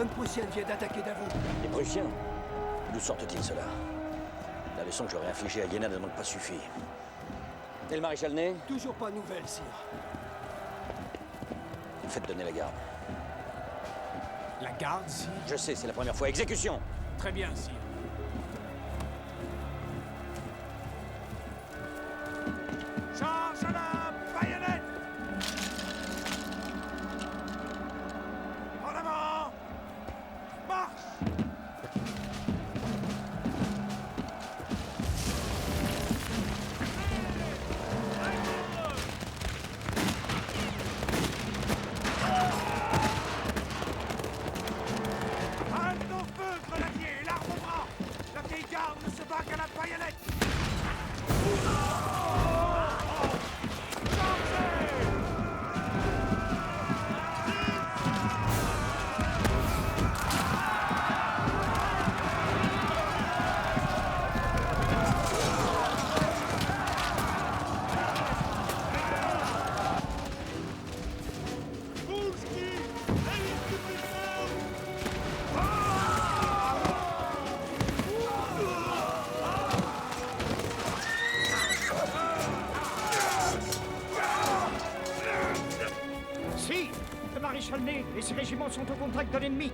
colonnes prussiennes viennent d'attaquer Davout. Les Prussiens? D'où sortent-ils, cela? La leçon que j'aurais infligée à Iéna n'a donc pas suffi. Et le maréchal Ney? Toujours pas de nouvelles, sire. Faites donner la garde. La garde, sire? Je sais, c'est la première fois. Exécution! Très bien, sire. Charge à la baïonnette! En avant! Marche! Halte au feu, grenadier! L'arme au bras! La vieille garde ne se bat qu'à la baïonnette! Si, le maréchal Ney et ses régiments sont au contact de l'ennemi.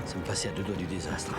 Ça me passait à deux doigts du désastre.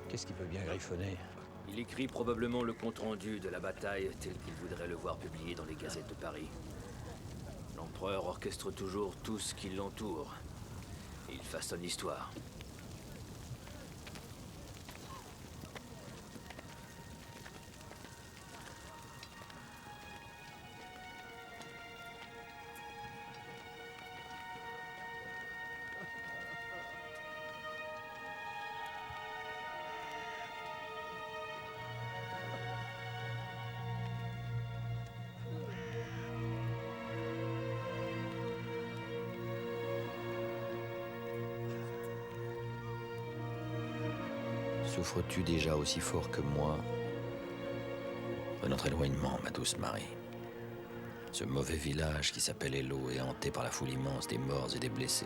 Qu'est-ce qui peut bien griffonner? Il écrit probablement le compte-rendu de la bataille tel qu'il voudrait le voir publié dans les gazettes de Paris. L'empereur orchestre toujours tout ce qui l'entoure. Il façonne l'histoire. Souffres-tu déjà aussi fort que moi de notre éloignement, ma douce Marie? Ce mauvais village qui s'appelle Eylau est hanté par la foule immense des morts et des blessés.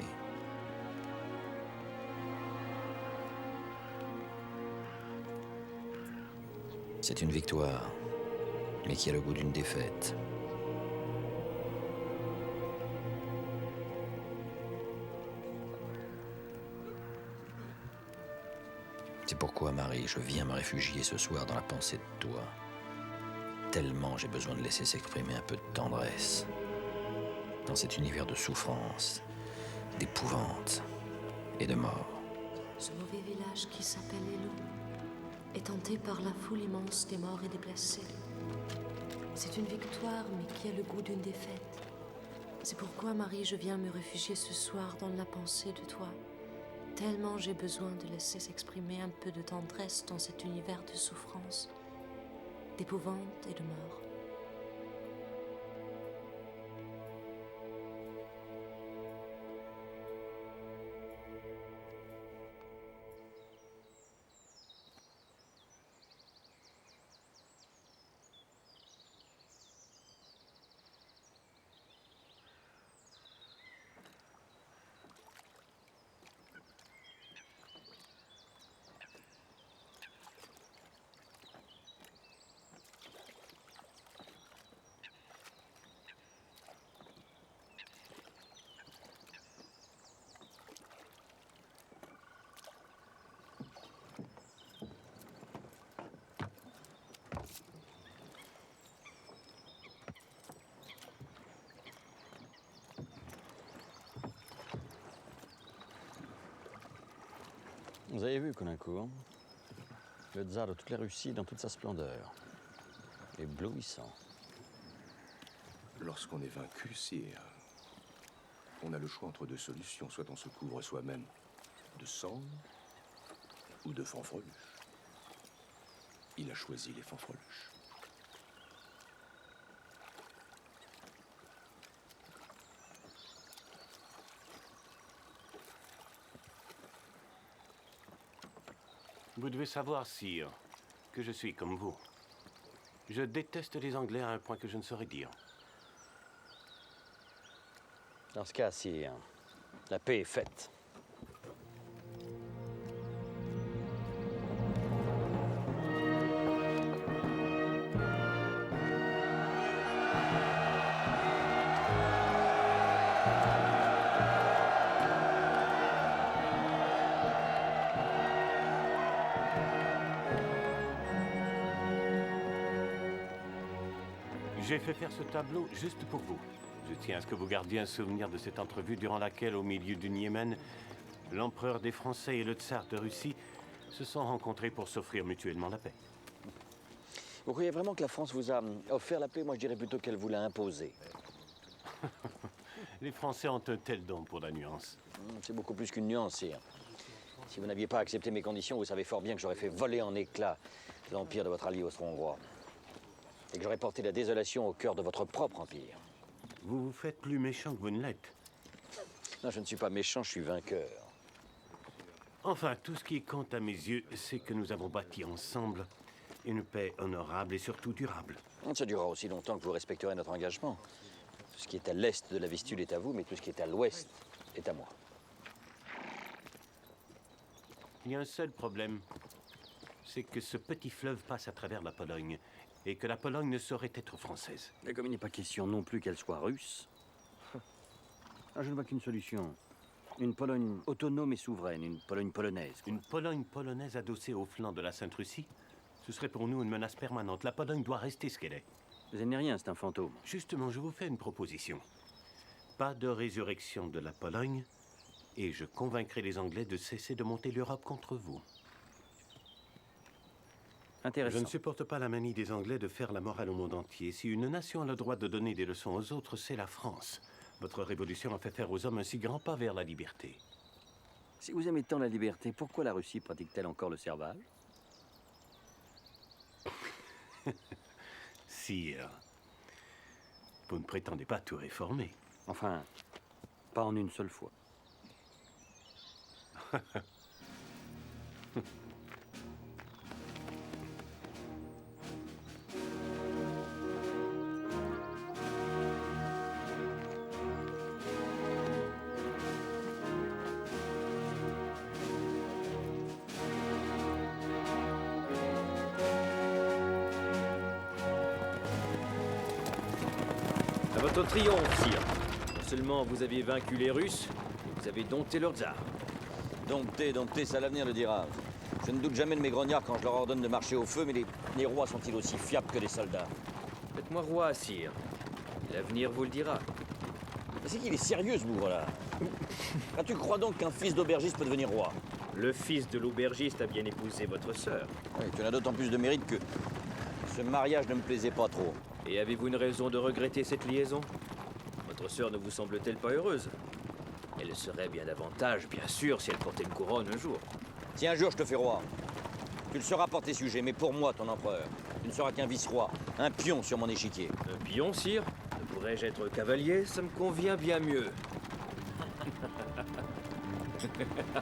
C'est une victoire, mais qui a le goût d'une défaite. C'est pourquoi, Marie, je viens me réfugier ce soir dans la pensée de toi. Tellement j'ai besoin de laisser s'exprimer un peu de tendresse. Dans cet univers de souffrance, d'épouvante et de mort. Ce mauvais village qui s'appelle Eylau est hanté par la foule immense des morts et des blessés. C'est une victoire, mais qui a le goût d'une défaite. C'est pourquoi, Marie, je viens me réfugier ce soir dans la pensée de toi. Tellement j'ai besoin de laisser s'exprimer un peu de tendresse dans cet univers de souffrance, d'épouvante et de mort. Vous avez vu, Colincourt, le tsar de toute la Russie dans toute sa splendeur. Éblouissant. Lorsqu'on est vaincu, sire, on a le choix entre deux solutions. Soit on se couvre soi-même de cendres ou de fanfreluches. Il a choisi les fanfreluches. Vous devez savoir, sire, que je suis comme vous. Je déteste les Anglais à un point que je ne saurais dire. Dans ce cas, sire, la paix est faite. J'ai fait faire ce tableau juste pour vous. Je tiens à ce que vous gardiez un souvenir de cette entrevue durant laquelle, au milieu du Niémen, l'empereur des Français et le tsar de Russie se sont rencontrés pour s'offrir mutuellement la paix. Vous croyez vraiment que la France vous a offert la paix? Moi, je dirais plutôt qu'elle vous l'a imposée. Les Français ont un tel don pour la nuance. C'est beaucoup plus qu'une nuance, sire. Si vous n'aviez pas accepté mes conditions, vous savez fort bien que j'aurais fait voler en éclats l'empire de votre allié austro-hongrois. Et que j'aurais porté la désolation au cœur de votre propre empire. Vous vous faites plus méchant que vous ne l'êtes. Non, je ne suis pas méchant, je suis vainqueur. Enfin, tout ce qui compte à mes yeux, c'est que nous avons bâti ensemble une paix honorable et surtout durable. Ça durera aussi longtemps que vous respecterez notre engagement. Tout ce qui est à l'est de la Vistule est à vous, mais tout ce qui est à l'ouest est à moi. Il y a un seul problème. C'est que ce petit fleuve passe à travers la Pologne. Et que la Pologne ne saurait être française. Et comme il n'est pas question non plus qu'elle soit russe, je ne vois qu'une solution. Une Pologne autonome et souveraine, une Pologne polonaise. Une Pologne polonaise adossée au flanc de la Sainte-Russie, ce serait pour nous une menace permanente. La Pologne doit rester ce qu'elle est. Elle n'est rien, c'est un fantôme. Justement, je vous fais une proposition. Pas de résurrection de la Pologne, et je convaincrai les Anglais de cesser de monter l'Europe contre vous. Intéressant. Je ne supporte pas la manie des Anglais de faire la morale au monde entier. Si une nation a le droit de donner des leçons aux autres, c'est la France. Votre révolution a fait faire aux hommes un si grand pas vers la liberté. Si vous aimez tant la liberté, pourquoi la Russie pratique-t-elle encore le servage? Sire, vous ne prétendez pas tout réformer. Enfin, pas en une seule fois. À votre triomphe, sire. Non seulement vous avez vaincu les Russes, mais vous avez dompté leur tsar. Dompter, ça l'avenir le dira. Je ne doute jamais de mes grognards quand je leur ordonne de marcher au feu, mais les rois sont-ils aussi fiables que les soldats? Faites-moi roi, sire. L'avenir vous le dira. Mais c'est qu'il est sérieux, ce bougre-là. Ah, tu crois donc qu'un fils d'aubergiste peut devenir roi? Le fils de l'aubergiste a bien épousé votre sœur. Oui, tu en as d'autant plus de mérite que ce mariage ne me plaisait pas trop. Et avez-vous une raison de regretter cette liaison? Votre sœur ne vous semble-t-elle pas heureuse? Elle serait bien davantage, bien sûr, si elle portait une couronne un jour. Si un jour je te fais roi, tu le seras pour tes sujets, mais pour moi, ton empereur, tu ne seras qu'un vice-roi, un pion sur mon échiquier. Un pion, sire? Ne pourrais-je être cavalier? Ça me convient bien mieux.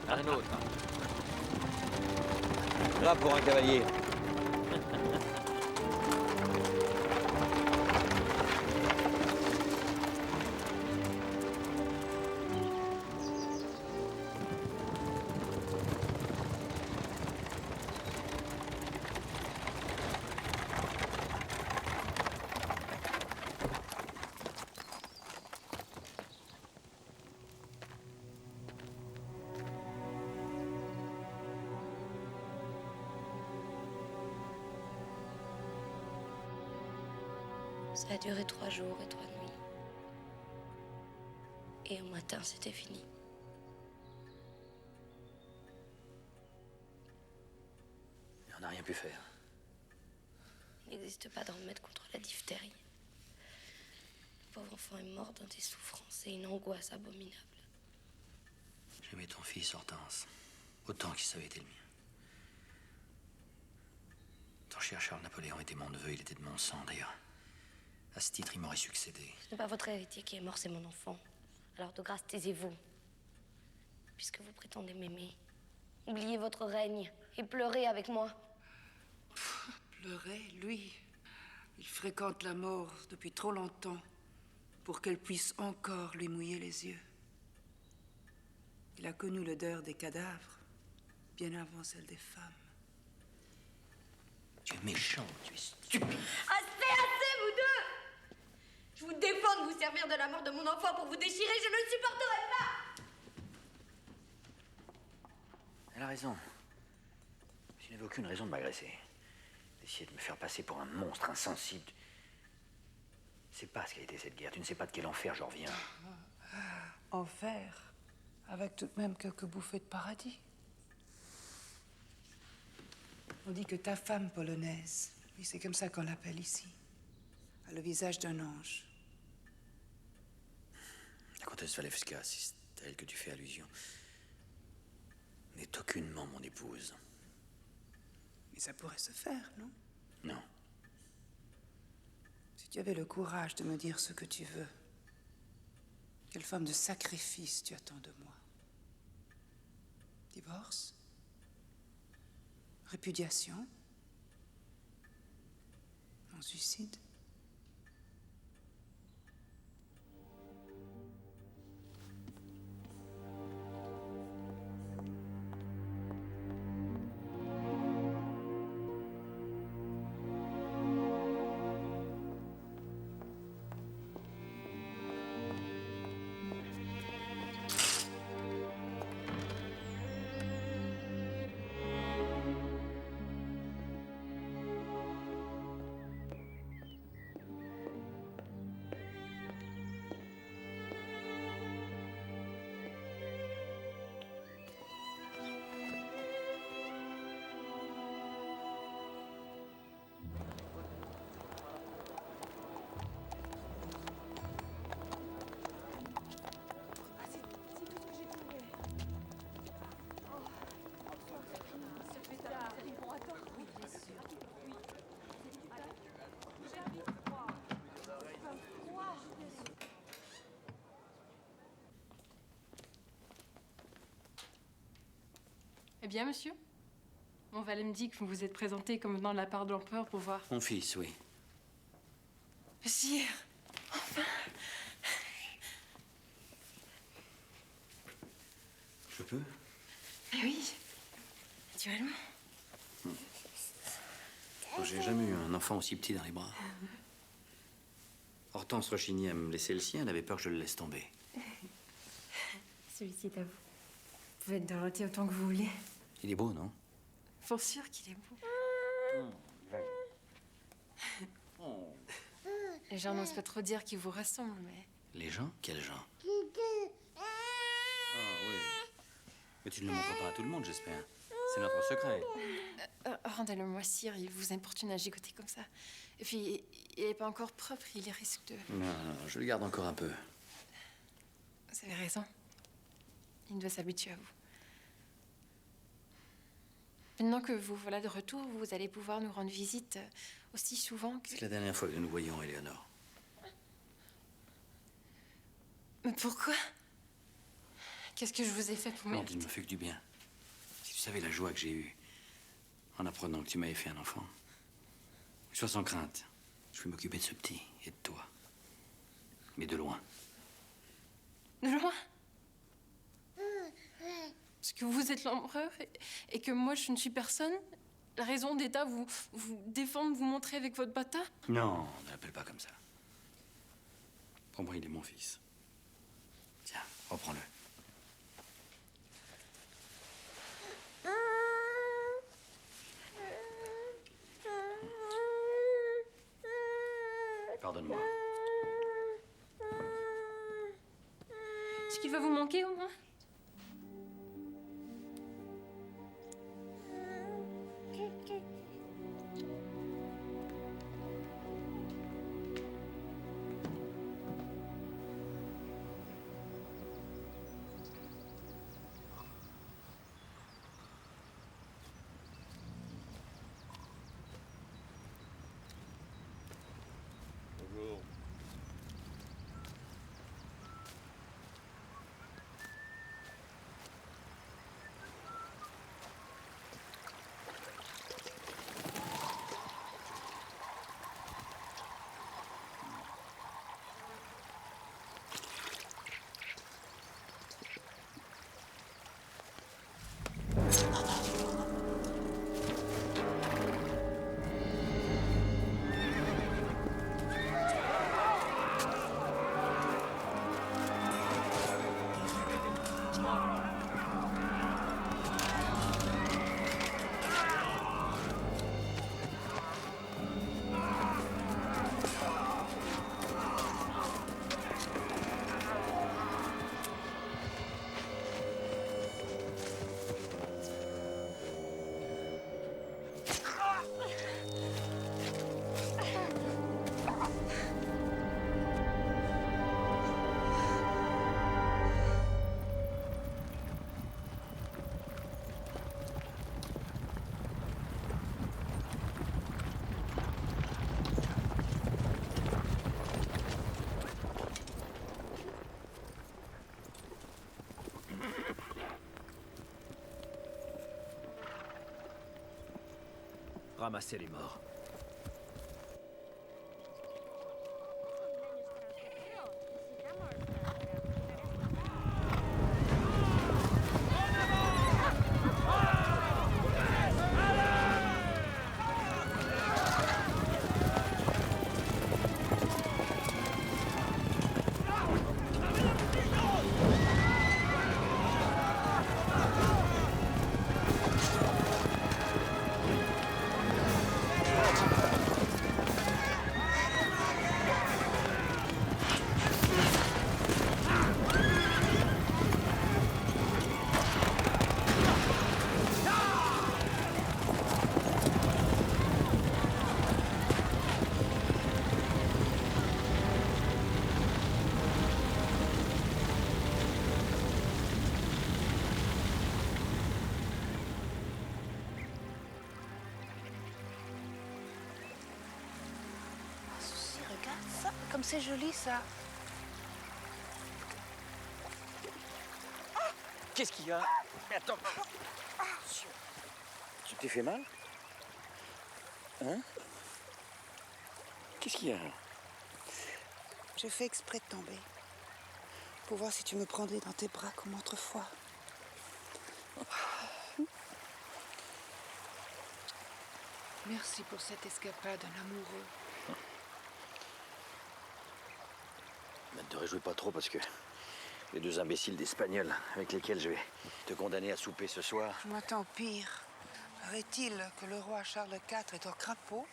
Un autre. Là pour un cavalier. Ça a duré 3 jours et 3 nuits. Et au matin, c'était fini. rien pu faire. Il n'existe pas de remède contre la diphtérie. Le pauvre enfant est mort dans des souffrances et une angoisse abominable. J'aimais ton fils, Hortense. Autant qu'il savait été le mien. Ton cher Charles Napoléon était mon neveu, il était de mon sang, d'ailleurs. À ce titre, il m'aurait succédé. Ce n'est pas votre héritier qui est mort, c'est mon enfant. Alors de grâce, taisez-vous. Puisque vous prétendez m'aimer, oubliez votre règne et pleurez avec moi. Pleurer, lui. Il fréquente la mort depuis trop longtemps pour qu'elle puisse encore lui mouiller les yeux. Il a connu l'odeur des cadavres bien avant celle des femmes. Tu es méchant, tu es stupide. Assez, vous deux! Je vous défends de vous servir de la mort de mon enfant pour vous déchirer, je ne le supporterai pas! Elle a raison. Je n'avais aucune raison de m'agresser. D'essayer de me faire passer pour un monstre insensible. Tu ne sais pas ce qu'a été cette guerre. Tu ne sais pas de quel enfer je reviens. Enfer, avec tout de même quelques bouffées de paradis. On dit que ta femme polonaise, oui, c'est comme ça qu'on l'appelle ici, a le visage d'un ange. La comtesse Walewska, si c'est à elle que tu fais allusion, n'est aucunement mon épouse. Mais ça pourrait se faire, non? Non. Si tu avais le courage de me dire ce que tu veux, quelle forme de sacrifice tu attends de moi? Divorce? Répudiation? Mon suicide? Eh bien, monsieur, mon valet me dit que vous vous êtes présenté comme venant de la part de l'empereur pour voir. Mon fils, oui. Sire, enfin. Je peux? Mais oui, naturellement. J'ai jamais eu un enfant aussi petit dans les bras. Hortense rechignait à me laisser le sien, elle avait peur que je le laisse tomber. Celui-ci est à vous. Vous pouvez être dorloté autant que vous voulez. Il est beau, non? Pour sûr qu'il est beau. Les gens n'osent pas trop dire qu'ils vous ressemblent, mais... Les gens? Quels gens? Ah oui. Mais tu ne le montres pas à tout le monde, j'espère. C'est notre secret. Rendez-le-moi, sire, il vous importune à gigoter comme ça. Et puis, il n'est pas encore propre, il risque de... Non, non, je le garde encore un peu. Vous avez raison. Il doit s'habituer à vous. Maintenant que vous voilà de retour, vous allez pouvoir nous rendre visite aussi souvent que... C'est la dernière fois que nous voyons Éléonore. Mais pourquoi? Qu'est-ce que je vous ai fait pour Non, mériter? tu ne me fais que du bien. Si tu savais la joie que j'ai eue en apprenant que tu m'avais fait un enfant. Sois sans crainte. Je vais m'occuper de ce petit et de toi. Mais de loin. De loin? Parce que vous êtes l'empereur et que moi je ne suis personne? La raison d'État vous défendre, vous montrer avec votre bâtard? Non, ne l'appelle pas comme ça. Pour moi, il est mon fils. Tiens, reprends-le. Pardonne-moi. Est-ce qu'il va vous manquer au moins? Ramassez les morts. Regarde ça, comme c'est joli ça. Qu'est-ce qu'il y a? Attends. Tu t'es fait mal? Hein? Qu'est-ce qu'il y a? J'ai fait exprès de tomber. Pour voir si tu me prendrais dans tes bras comme autrefois. Merci pour cette escapade, un amoureux. Ne te réjouis pas trop parce que les deux imbéciles d'Espagnols avec lesquels je vais te condamner à souper ce soir. Je m'attends pire. Paraît-il que le roi Charles IV est un crapaud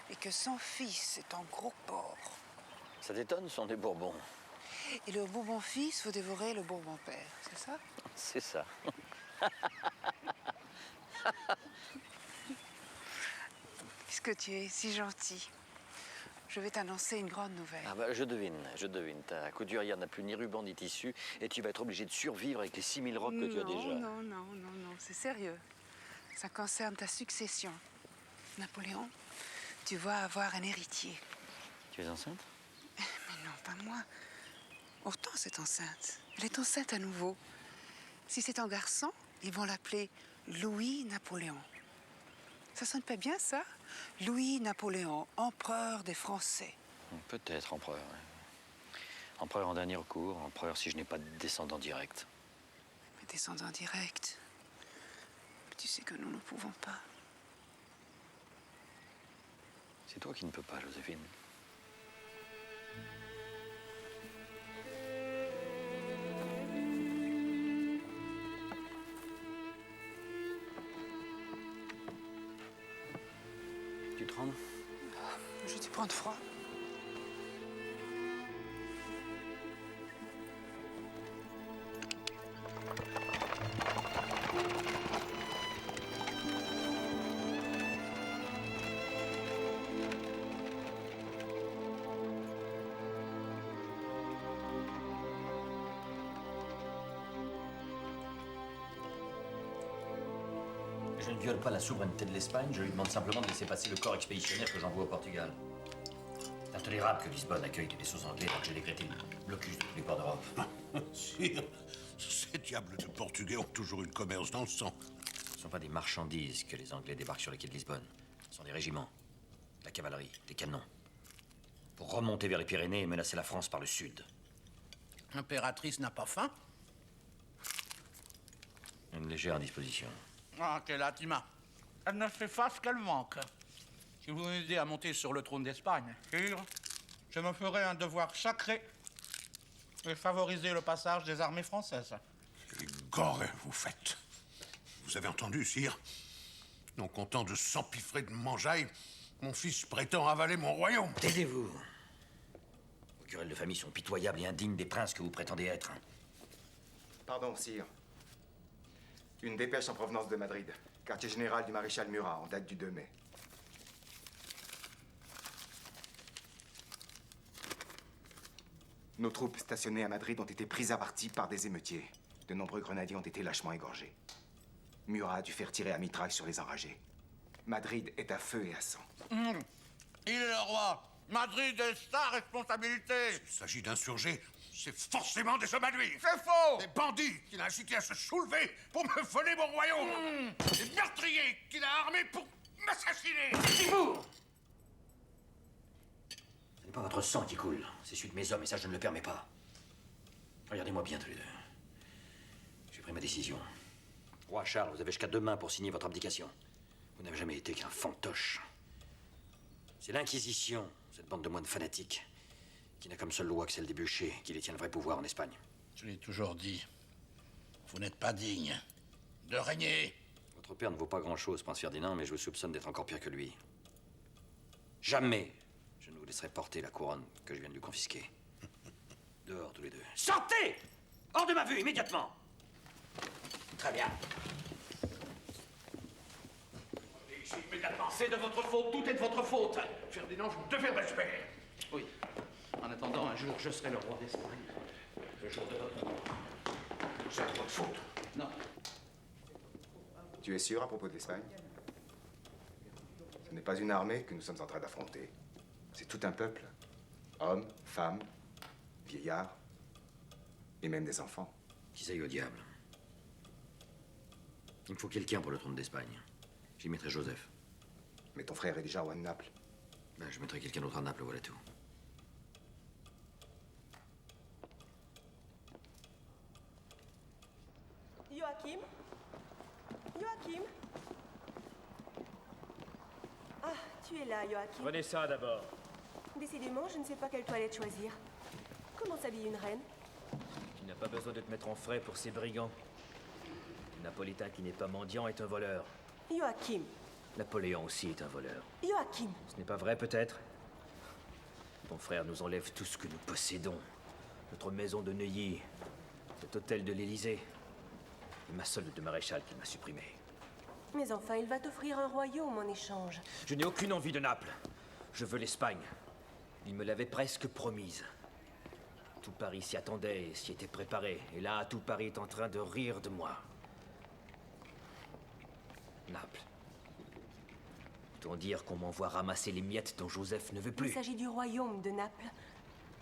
et que son fils est un gros porc. Ça t'étonne, ce sont des Bourbons. Et le Bourbon fils veut dévorer le Bourbon père, c'est ça? C'est ça. Puisque tu es si gentil, je vais t'annoncer une grande nouvelle. Ah bah, je devine. Ta couturière n'a plus ni ruban ni tissu et tu vas être obligé de survivre avec les 6000 robes que tu as déjà. Non, c'est sérieux. Ça concerne ta succession. Napoléon, tu vas avoir un héritier. Tu es enceinte? Mais non, pas moi. Hortense est enceinte. Elle est enceinte à nouveau. Si c'est un garçon, ils vont l'appeler Louis-Napoléon. Ça sonne pas bien, ça? Louis-Napoléon, empereur des Français. Peut-être empereur. Ouais. Empereur en dernier recours, empereur si je n'ai pas de descendant direct. Mais descendant direct. Mais tu sais que nous ne pouvons pas. C'est toi qui ne peux pas, Joséphine. Tu trembles? Je vais te prendre froid. Je ne viole pas la souveraineté de l'Espagne, je lui demande simplement de laisser passer le corps expéditionnaire que j'envoie au Portugal. C'est intolérable que Lisbonne accueille des vaisseaux anglais alors que j'ai décrété le blocus de tous les ports d'Europe. Sire, ces diables de Portugais ont toujours une commerce dans le sang. Ce ne sont pas des marchandises que les Anglais débarquent sur les quais de Lisbonne. Ce sont des régiments, de la cavalerie, des canons. Pour remonter vers les Pyrénées et menacer la France par le sud. L'impératrice n'a pas faim? Une légère indisposition. Ah, quelle Atima. Elle ne fait pas ce qu'elle manque. Si vous m'aidez à monter sur le trône d'Espagne, je me ferai un devoir sacré et favoriser le passage des armées françaises. Gore, vous faites. Vous avez entendu, sire? Non content de s'empiffrer de mangeaille, mon fils prétend avaler mon royaume. Taisez-vous. Vos querelles de famille sont pitoyables et indignes des princes que vous prétendez être. Pardon, sire. Une dépêche en provenance de Madrid. Quartier général du maréchal Murat, en date du 2 mai. Nos troupes stationnées à Madrid ont été prises à partie par des émeutiers. De nombreux grenadiers ont été lâchement égorgés. Murat a dû faire tirer à mitraille sur les enragés. Madrid est à feu et à sang. Il est le roi. Madrid est sa responsabilité. S'il s'agit d'insurgés, c'est forcément des hommes à lui. C'est faux. Des bandits qu'il a incités à se soulever pour me voler mon royaume. Des meurtriers qu'il a armés pour m'assassiner. Taisez-vous! Ce n'est pas votre sang qui coule, c'est celui de mes hommes et ça je ne le permets pas. Regardez-moi bien tous les deux. J'ai pris ma décision. Roi Charles, vous avez jusqu'à demain pour signer votre abdication. Vous n'avez jamais été qu'un fantoche. C'est l'Inquisition, cette bande de moines fanatiques, qui n'a comme seule loi que celle des bûchers, qui détient le vrai pouvoir en Espagne. Je l'ai toujours dit. Vous n'êtes pas digne de régner. Votre père ne vaut pas grand-chose, prince Ferdinand, mais je vous soupçonne d'être encore pire que lui. Jamais je ne vous laisserai porter la couronne que je viens de lui confisquer. Dehors, tous les deux. Sortez! Hors de ma vue, immédiatement! Très bien. Ici, immédiatement. C'est de votre faute, tout est de votre faute. Ferdinand, vous devez le respect. Oui. En attendant, un jour, je serai le roi d'Espagne. Le jour de votre mort. C'est de votre faute. Non. Tu es sûr à propos de l'Espagne? Ce n'est pas une armée que nous sommes en train d'affronter. C'est tout un peuple. Hommes, femmes, vieillards et même des enfants. Qui s'aille au diable. Il me faut quelqu'un pour le trône d'Espagne. J'y mettrai Joseph. Mais ton frère est déjà roi de Naples. Ben, je mettrai quelqu'un d'autre à Naples, voilà tout. Joachim? Joachim? Ah, tu es là, Joachim. Prenez ça d'abord. Décidément, je ne sais pas quelle toilette choisir. Comment s'habille une reine? Tu n'as pas besoin de te mettre en frais pour ces brigands. Le Napolitain qui n'est pas mendiant est un voleur. Joachim. Napoléon aussi est un voleur. Joachim. Ce n'est pas vrai, peut-être? Ton frère nous enlève tout ce que nous possédons. Notre maison de Neuilly, cet hôtel de l'Élysée, et ma solde de maréchal qu'il m'a supprimé. Mais enfin, il va t'offrir un royaume en échange. Je n'ai aucune envie de Naples. Je veux l'Espagne. Il me l'avait presque promise. Tout Paris s'y attendait et s'y était préparé. Et là, tout Paris est en train de rire de moi. Naples. Autant dire qu'on m'envoie ramasser les miettes dont Joseph ne veut plus. Il s'agit du royaume de Naples.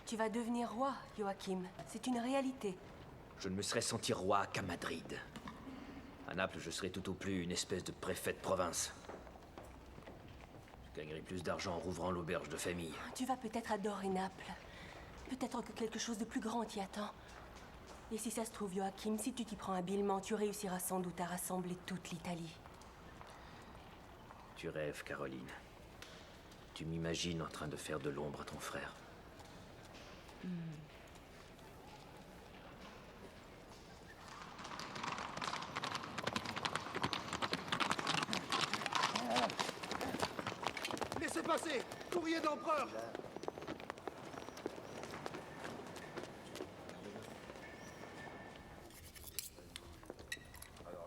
Tu vas devenir roi, Joachim. C'est une réalité. Je ne me serais senti roi qu'à Madrid. À Naples, je serais tout au plus une espèce de préfet de province. Je gagnerai plus d'argent en rouvrant l'auberge de famille. Tu vas peut-être adorer Naples. Peut-être que quelque chose de plus grand t'y attend. Et si ça se trouve, Joachim, si tu t'y prends habilement, tu réussiras sans doute à rassembler toute l'Italie. Tu rêves, Caroline. Tu m'imagines en train de faire de l'ombre à ton frère. Laissez passer! Courrier d'empereur!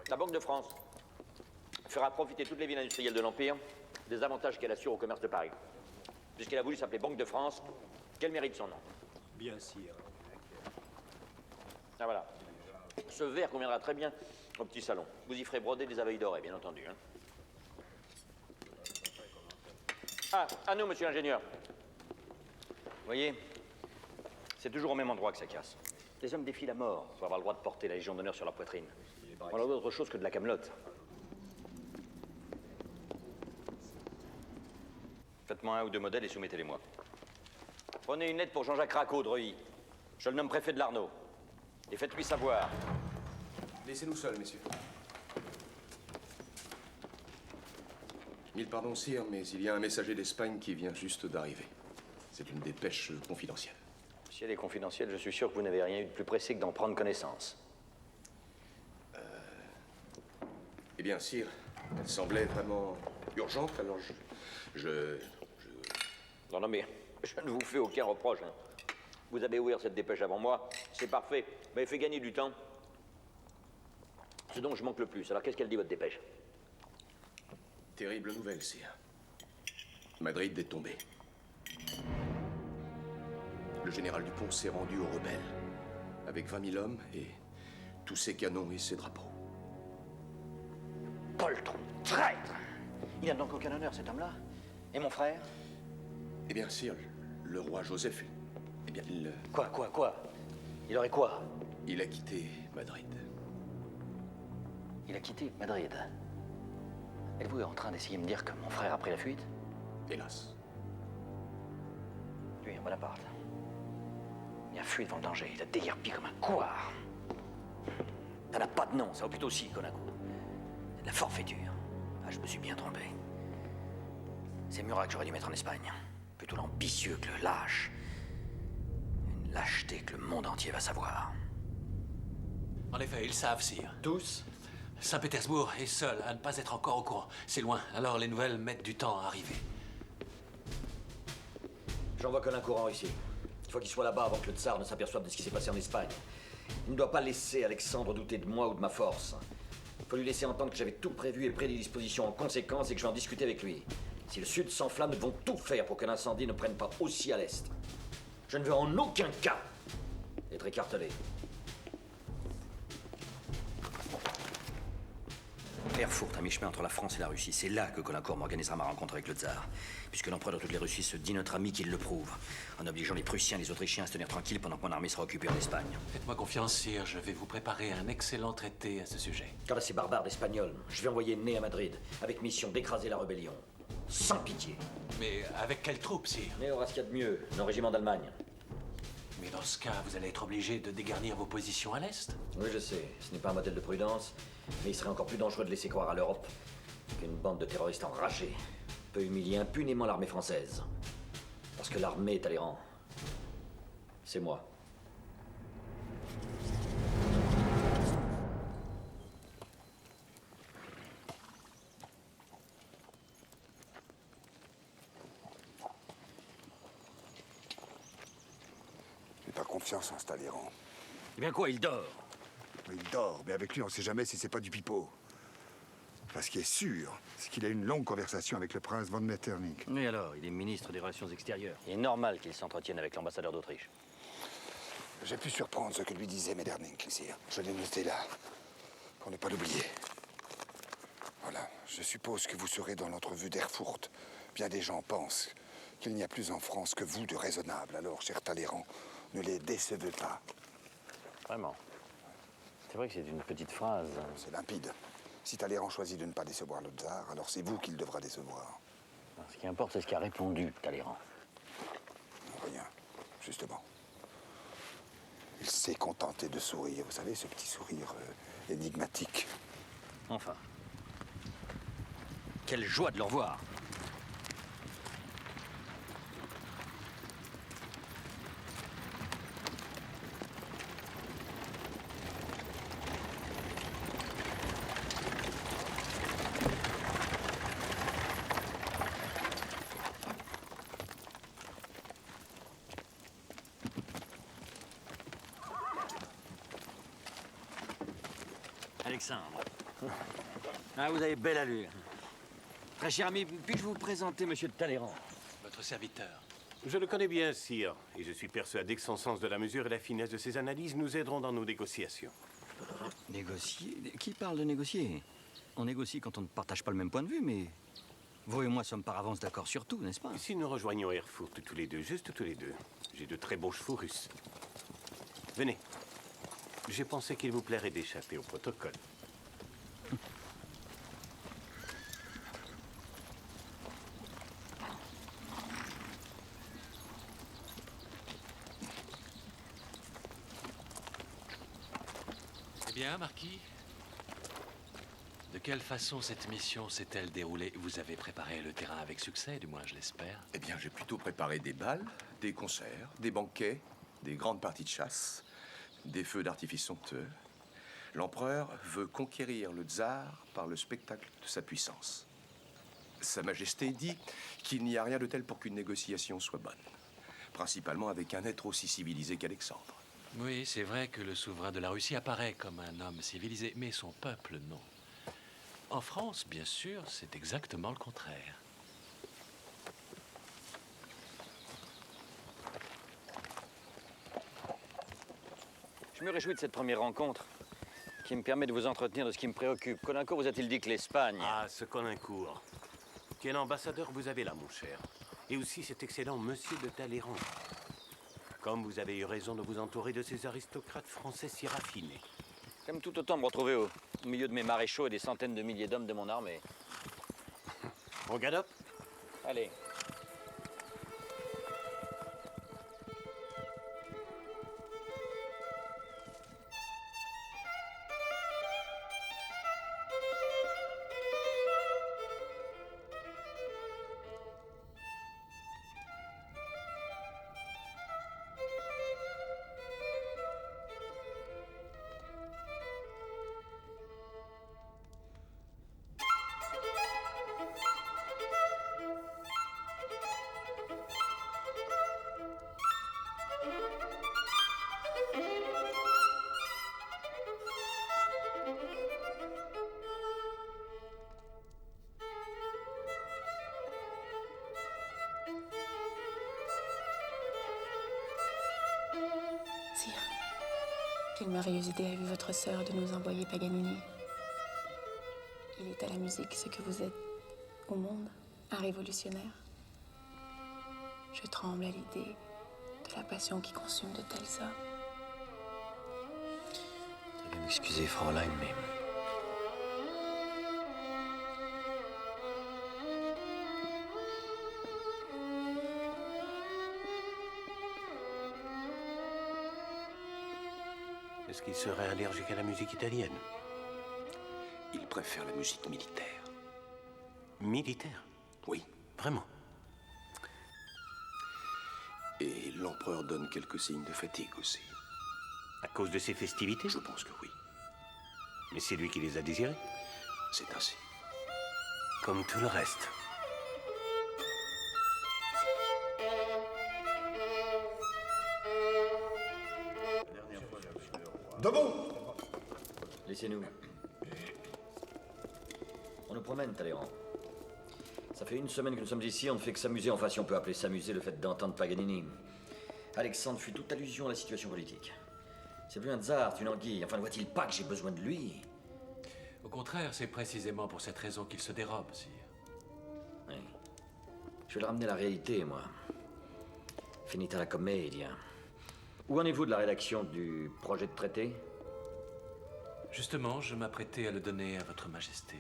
La Banque de France fera profiter toutes les villes industrielles de l'Empire des avantages qu'elle assure au commerce de Paris. Puisqu'elle a voulu s'appeler Banque de France, qu'elle mérite son nom. Bien, sire. Ah voilà. Ce verre conviendra très bien au petit salon. Vous y ferez broder des abeilles dorées, bien entendu. Hein. Ah, à nous, monsieur l'ingénieur. Vous voyez, c'est toujours au même endroit que ça casse. Les hommes défient la mort pour avoir le droit de porter la Légion d'honneur sur leur poitrine. Voilà autre chose que de la camelote. Faites-moi un ou deux modèles et soumettez-les-moi. Prenez une lettre pour Jean-Jacques Racco de Reuilly. Je le nomme préfet de l'Arnaud. Et faites-lui savoir. Laissez-nous seuls, messieurs. Mille pardons, sire, mais il y a un messager d'Espagne qui vient juste d'arriver. C'est une dépêche confidentielle. Si elle est confidentielle, je suis sûr que vous n'avez rien eu de plus pressé que d'en prendre connaissance. Eh bien, sire, elle semblait vraiment urgente, alors Non, non, mais je ne vous fais aucun reproche. Hein. Vous avez ouvert cette dépêche avant moi, c'est parfait. Vous m'avez fait gagner du temps. Ce dont je manque le plus. Alors, qu'est-ce qu'elle dit, votre dépêche? Terrible nouvelle, sire. Madrid est tombée. Le général Dupont s'est rendu aux rebelles, avec 20 000 hommes et tous ses canons et ses drapeaux. Poltron, traître! Il n'a donc aucun honneur, cet homme-là? Et mon frère? Eh bien, sire, le roi Joseph, eh bien, il... Quoi? Il aurait quoi? Il a quitté Madrid. Il a quitté Madrid. Êtes-vous en train d'essayer de me dire que mon frère a pris la fuite? Hélas. Lui, Bonaparte. Il a fui devant le danger. Il a déguerpi comme un couard. Ça n'a pas de nom, ça vaut plutôt aussi, Conaco. C'est de la forfaiture. Ah, je me suis bien trompé. C'est Murat que j'aurais dû mettre en Espagne. Plutôt l'ambitieux que le lâche. Une lâcheté que le monde entier va savoir. En effet, ils savent, sire. Tous? Saint-Pétersbourg est seul à ne pas être encore au courant. C'est loin, alors les nouvelles mettent du temps à arriver. J'envoie Colin Courant ici. Il faut qu'il soit là-bas avant que le tsar ne s'aperçoive de ce qui s'est passé en Espagne. Il ne doit pas laisser Alexandre douter de moi ou de ma force. Il faut lui laisser entendre que j'avais tout prévu et pris des dispositions en conséquence et que je vais en discuter avec lui. Si le Sud s'enflamme, nous devons tout faire pour que l'incendie ne prenne pas aussi à l'Est. Je ne veux en aucun cas être écartelé. Erfurt, à mi-chemin entre la France et la Russie. C'est là que Caulaincourt m'organisera ma rencontre avec le tsar. Puisque l'empereur de toutes les Russies se dit notre ami qu'il le prouve, en obligeant les Prussiens et les Autrichiens à se tenir tranquilles pendant que mon armée sera occupée en Espagne. Faites-moi confiance, sire, je vais vous préparer un excellent traité à ce sujet. Quant à ces barbares d'Espagnols, je vais envoyer Ney à Madrid, avec mission d'écraser la rébellion. Sans pitié. Mais avec quelles troupes, sire? Ney aura ce qu'il y a de mieux, nos régiments d'Allemagne. Mais dans ce cas, vous allez être obligé de dégarnir vos positions à l'Est. Oui, je sais, ce n'est pas un modèle de prudence, mais il serait encore plus dangereux de laisser croire à l'Europe qu'une bande de terroristes enragés peut humilier impunément l'armée française. Parce que l'armée est Talleyrand. C'est moi. J'ai pas confiance en ce Talleyrand. Eh bien quoi, il dort? Il dort, mais avec lui, on sait jamais si c'est pas du pipeau. Parce qu'il est sûr, c'est qu'il a eu une longue conversation avec le prince von Metternich. Et alors, il est ministre des Relations extérieures. Il est normal qu'il s'entretienne avec l'ambassadeur d'Autriche. J'ai pu surprendre ce que lui disait Metternich, sire. Je l'ai noté là, pour ne pas l'oublier. Voilà, je suppose que vous serez dans l'entrevue d'Erfurt. Bien des gens pensent qu'il n'y a plus en France que vous de raisonnable. Alors, cher Talleyrand, ne les décevez pas. Vraiment. C'est vrai que c'est une petite phrase. C'est limpide. Si Talleyrand choisit de ne pas décevoir le tsar, alors c'est vous qu'il devra décevoir. Ce qui importe, c'est ce qu'a répondu Talleyrand. Rien, justement. Il s'est contenté de sourire. Vous savez, ce petit sourire énigmatique. Enfin. Quelle joie de le revoir. Alexandre. Ah, vous avez belle allure. Très cher ami, puis-je vous présenter Monsieur de Talleyrand? Votre serviteur. Je le connais bien, sire, et je suis persuadé que son sens de la mesure et la finesse de ses analyses nous aideront dans nos négociations. Négocier? Qui parle de négocier? On négocie quand on ne partage pas le même point de vue, mais vous et moi sommes par avance d'accord sur tout, n'est-ce pas? Si nous rejoignons Erfurt tous les deux, juste tous les deux, j'ai de très beaux chevaux russes. Venez. J'ai pensé qu'il vous plairait d'échapper au protocole. Eh bien, Marquis? De quelle façon cette mission s'est-elle déroulée? Vous avez préparé le terrain avec succès, du moins je l'espère. Eh bien, j'ai plutôt préparé des bals, des concerts, des banquets, des grandes parties de chasse, des feux d'artifice somptueux. L'empereur veut conquérir le tsar par le spectacle de sa puissance. Sa Majesté dit qu'il n'y a rien de tel pour qu'une négociation soit bonne. Principalement avec un être aussi civilisé qu'Alexandre. Oui, c'est vrai que le souverain de la Russie apparaît comme un homme civilisé, mais son peuple, non. En France, bien sûr, c'est exactement le contraire. Je me réjouis de cette première rencontre qui me permet de vous entretenir de ce qui me préoccupe. Colincourt vous a-t-il dit que l'Espagne... Ah, ce Colincourt. Quel ambassadeur vous avez là, mon cher. Et aussi cet excellent monsieur de Talleyrand. Comme vous avez eu raison de vous entourer de ces aristocrates français si raffinés. J'aime tout autant me retrouver au milieu de mes maréchaux et des centaines de milliers d'hommes de mon armée. On galope? Allez. Sire, quelle merveilleuse idée a eu votre sœur de nous envoyer Paganini. Il est à la musique ce que vous êtes au monde, un révolutionnaire. Je tremble à l'idée de la passion qui consume de tels hommes. Veuillez m'excuser, Fräulein, mais... Est-ce qu'il serait allergique à la musique italienne? Il préfère la musique militaire. Militaire? Oui. Vraiment? Et l'empereur donne quelques signes de fatigue aussi. À cause de ses festivités? Je pense que oui. Mais c'est lui qui les a désirées? C'est ainsi. Comme tout le reste. Debout! Laissez-nous. On nous promène, Talleyrand. Ça fait une semaine que nous sommes ici, on ne fait que s'amuser. Enfin, si on peut appeler s'amuser le fait d'entendre Paganini. Alexandre fuit toute allusion à la situation politique. C'est plus un tsar, c'est une anguille. Enfin, ne voit-il pas que j'ai besoin de lui? Au contraire, c'est précisément pour cette raison qu'il se dérobe, sire. Oui. Je vais le ramener à la réalité, moi. Finita la commedia. Où en êtes-vous de la rédaction du projet de traité? Justement, je m'apprêtais à le donner à votre majesté.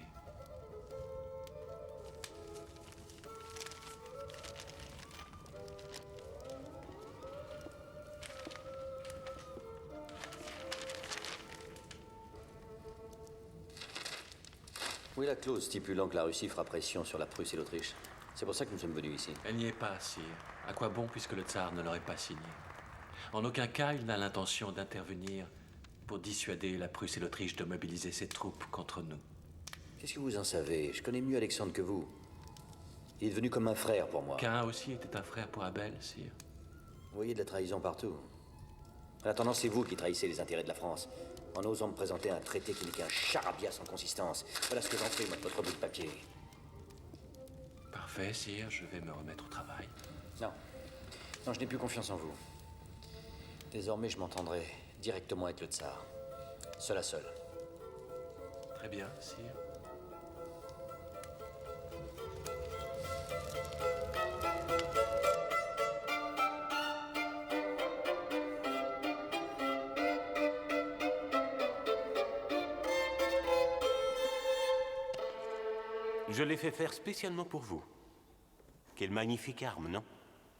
Oui, la clause stipulant que la Russie fera pression sur la Prusse et l'Autriche. C'est pour ça que nous sommes venus ici. Elle n'y est pas, sire. À quoi bon puisque le tsar ne l'aurait pas signé? En aucun cas, il n'a l'intention d'intervenir pour dissuader la Prusse et l'Autriche de mobiliser ses troupes contre nous. Qu'est-ce que vous en savez? Je connais mieux Alexandre que vous. Il est devenu comme un frère pour moi. Caïn aussi était un frère pour Abel, sire. Vous voyez de la trahison partout. En attendant, c'est vous qui trahissez les intérêts de la France, en osant me présenter un traité qui n'est qu'un charabia sans consistance. Voilà ce que j'en fais, votre bout de papier. Parfait, sire, je vais me remettre au travail. Non. Non, je n'ai plus confiance en vous. Désormais, je m'entendrai directement avec le tsar. Seul à seul. Très bien, sire. Je l'ai fait faire spécialement pour vous. Quelle magnifique arme, non?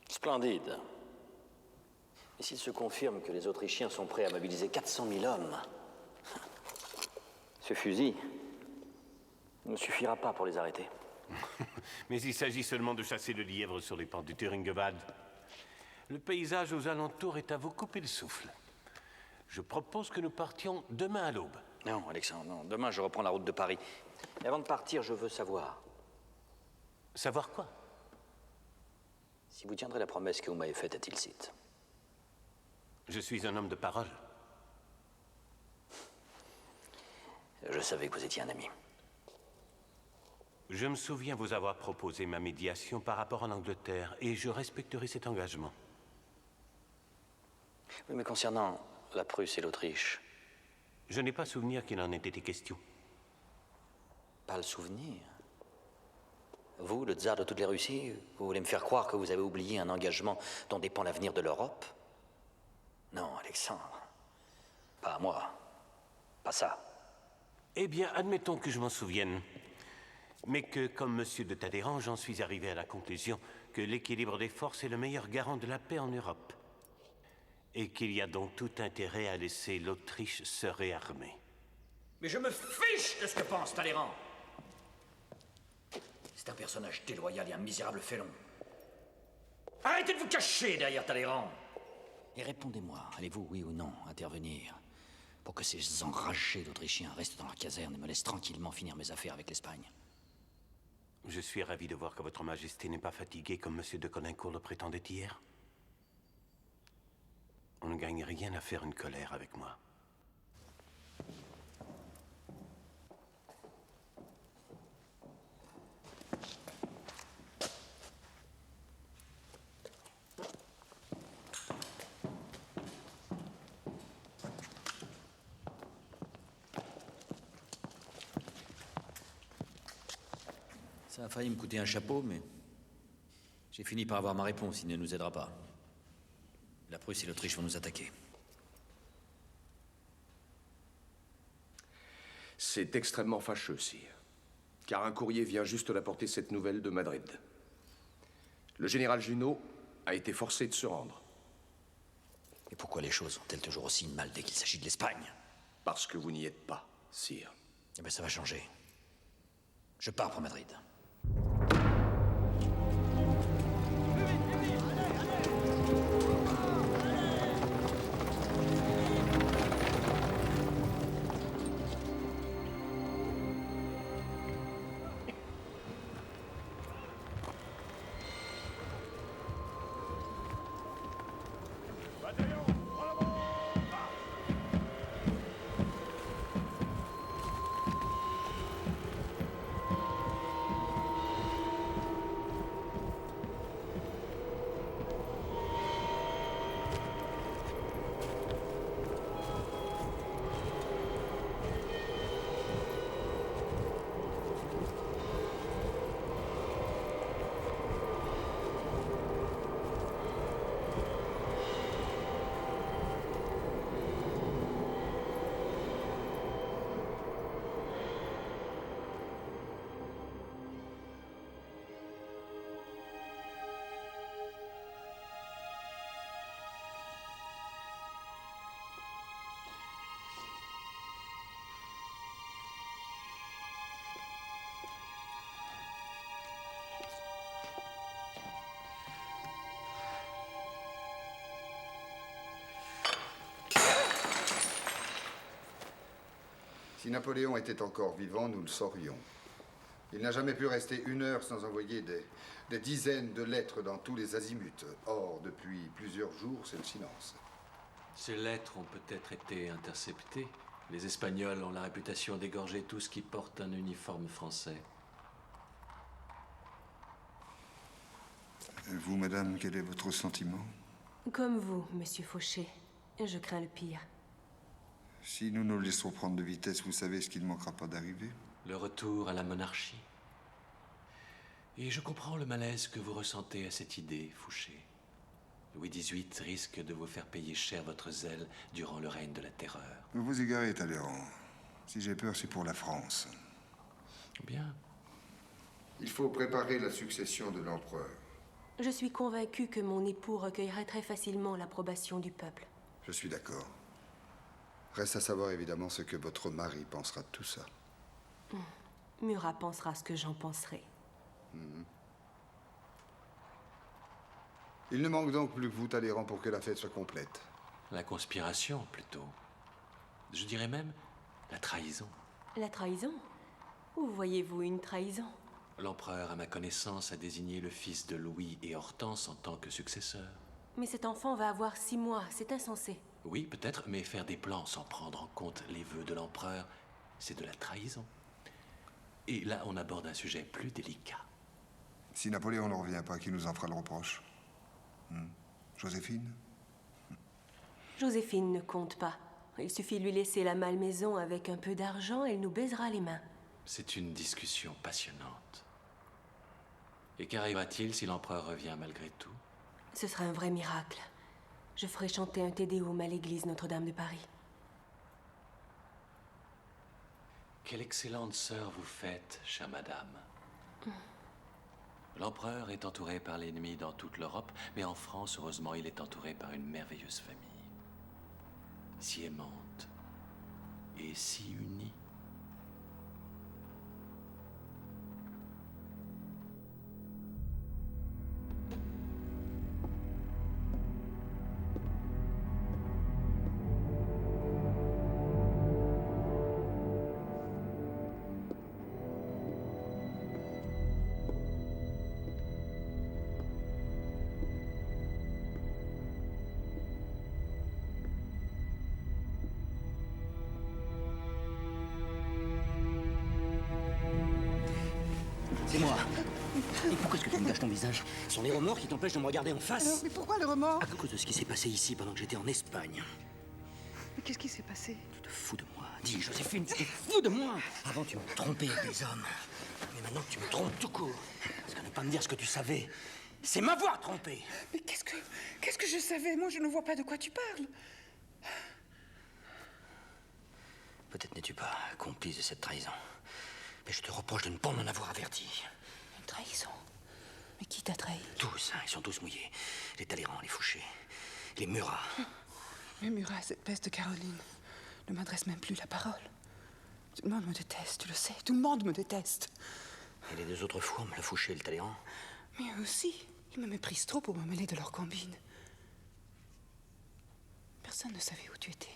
Splendide. Et s'il se confirme que les Autrichiens sont prêts à mobiliser 400 000 hommes, ce fusil, ne suffira pas pour les arrêter. Mais il s'agit seulement de chasser le lièvre sur les pentes du Thuringevad. Le paysage aux alentours est à vous couper le souffle. Je propose que nous partions demain à l'aube. Non, Alexandre, non. Demain, je reprends la route de Paris. Mais avant de partir, je veux savoir... Savoir quoi? Si vous tiendrez la promesse que vous m'avez faite à Tilsit. Je suis un homme de parole. Je savais que vous étiez un ami. Je me souviens vous avoir proposé ma médiation par rapport à l'Angleterre, et je respecterai cet engagement. Oui, mais concernant la Prusse et l'Autriche... Je n'ai pas souvenir qu'il en ait été question. Pas le souvenir? Vous, le tsar de toutes les Russies, vous voulez me faire croire que vous avez oublié un engagement dont dépend l'avenir de l'Europe? Non, Alexandre. Pas à moi. Pas ça. Eh bien, admettons que je m'en souvienne. Mais que, comme monsieur de Talleyrand, j'en suis arrivé à la conclusion que l'équilibre des forces est le meilleur garant de la paix en Europe. Et qu'il y a donc tout intérêt à laisser l'Autriche se réarmer. Mais je me fiche de ce que pense Talleyrand. C'est un personnage déloyal et un misérable félon. Arrêtez de vous cacher derrière Talleyrand. Et répondez-moi, allez-vous, oui ou non, intervenir pour que ces enragés d'Autrichiens restent dans leur caserne et me laissent tranquillement finir mes affaires avec l'Espagne? Je suis ravi de voir que votre majesté n'est pas fatigué comme monsieur de Caulaincourt le prétendait hier. On ne gagne rien à faire une colère avec moi. Ça a failli me coûter un chapeau, mais j'ai fini par avoir ma réponse. Il ne nous aidera pas. La Prusse et l'Autriche vont nous attaquer. C'est extrêmement fâcheux, sire. Car un courrier vient juste d'apporter cette nouvelle de Madrid. Le général Junot a été forcé de se rendre. Et pourquoi les choses sont-elles toujours aussi mal dès qu'il s'agit de l'Espagne? Parce que vous n'y êtes pas, sire. Eh bien, ça va changer. Je pars pour Madrid. Si Napoléon était encore vivant, nous le saurions. Il n'a jamais pu rester une heure sans envoyer des dizaines de lettres dans tous les azimuts. Or, depuis plusieurs jours, c'est le silence. Ces lettres ont peut-être été interceptées. Les Espagnols ont la réputation d'égorger tout ce qui porte un uniforme français. Et vous, madame, quel est votre sentiment? Comme vous, monsieur Fauché. Je crains le pire. Si nous nous laissons prendre de vitesse, vous savez ce qui ne manquera pas d'arriver? Le retour à la monarchie. Et je comprends le malaise que vous ressentez à cette idée, Fouché. Louis XVIII risque de vous faire payer cher votre zèle durant le règne de la terreur. Vous vous égarez, Talleyrand. Si j'ai peur, c'est pour la France. Bien. Il faut préparer la succession de l'empereur. Je suis convaincue que mon époux recueillerait très facilement l'approbation du peuple. Je suis d'accord. Reste à savoir évidemment ce que votre mari pensera de tout ça. Murat pensera ce que j'en penserai. Il ne manque donc plus que vous, Talleyrand, pour que la fête soit complète. La conspiration, plutôt. Je dirais même la trahison. La trahison? Où voyez-vous une trahison? L'empereur, à ma connaissance, a désigné le fils de Louis et Hortense en tant que successeur. Mais cet enfant va avoir 6 mois, c'est insensé. Oui, peut-être, mais faire des plans sans prendre en compte les vœux de l'empereur, c'est de la trahison. Et là, on aborde un sujet plus délicat. Si Napoléon ne revient pas, qui nous en fera le reproche? Joséphine? Joséphine ne compte pas. Il suffit de lui laisser la malmaison avec un peu d'argent, elle nous baisera les mains. C'est une discussion passionnante. Et qu'arrivera-t-il si l'empereur revient malgré tout? Ce sera un vrai miracle. Je ferai chanter un Te Deum à l'église Notre-Dame de Paris. Quelle excellente sœur vous faites, chère madame. L'empereur est entouré par l'ennemi dans toute l'Europe, mais en France, heureusement, il est entouré par une merveilleuse famille. Si aimante et si unie. C'est moi. Et pourquoi est-ce que tu me caches ton visage? Ce sont les remords qui t'empêchent de me regarder en face. Alors, mais pourquoi le remords? À cause de ce qui s'est passé ici pendant que j'étais en Espagne. Mais qu'est-ce qui s'est passé? Tu te fous de moi. Dis, Joséphine, tu te fous de moi. Avant, tu me trompais avec des hommes. Mais maintenant, tu me trompes tout court. Parce que ne pas me dire ce que tu savais, c'est m'avoir trompé. Mais qu'est-ce que je savais? Moi, je ne vois pas de quoi tu parles. Peut-être n'es-tu pas complice de cette trahison. Mais je te reproche de ne pas m'en avoir averti. Une trahison? Mais qui t'a trahi? Tous, hein, ils sont tous mouillés. Les Talleyrand, les Fouché, les Murat. Mais Murat, cette peste de Caroline, ne m'adresse même plus la parole. Tout le monde me déteste, tu le sais. Tout le monde me déteste. Et les 2 autres fourmes, le Fouché et le Talleyrand? Mais eux aussi, ils me méprisent trop pour me mêler de leur combine. Personne ne savait où tu étais,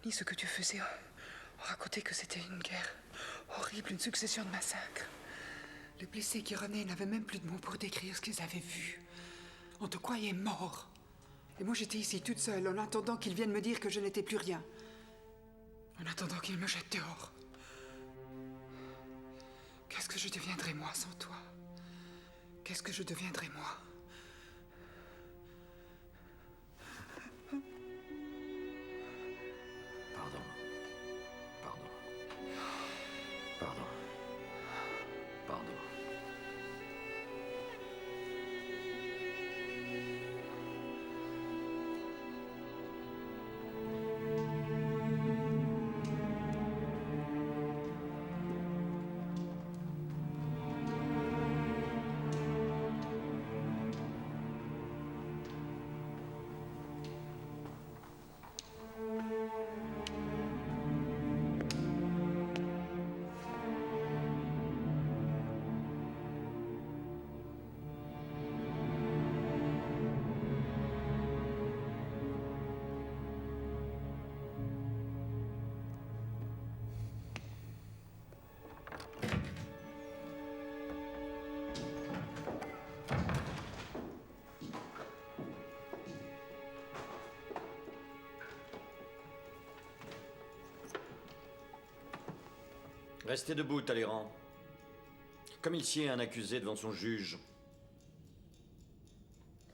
ni ce que tu faisais. On racontait que c'était une guerre horrible, une succession de massacres. Les blessés qui revenaient n'avaient même plus de mots pour décrire ce qu'ils avaient vu. On te croyait mort. Et moi, j'étais ici toute seule, en attendant qu'ils viennent me dire que je n'étais plus rien. En attendant qu'ils me jettent dehors. Qu'est-ce que je deviendrais, moi, sans toi? Qu'est-ce que je deviendrais, moi? Pardon. Pardon. Pardon. Restez debout, Talleyrand. Comme il sied un accusé devant son juge.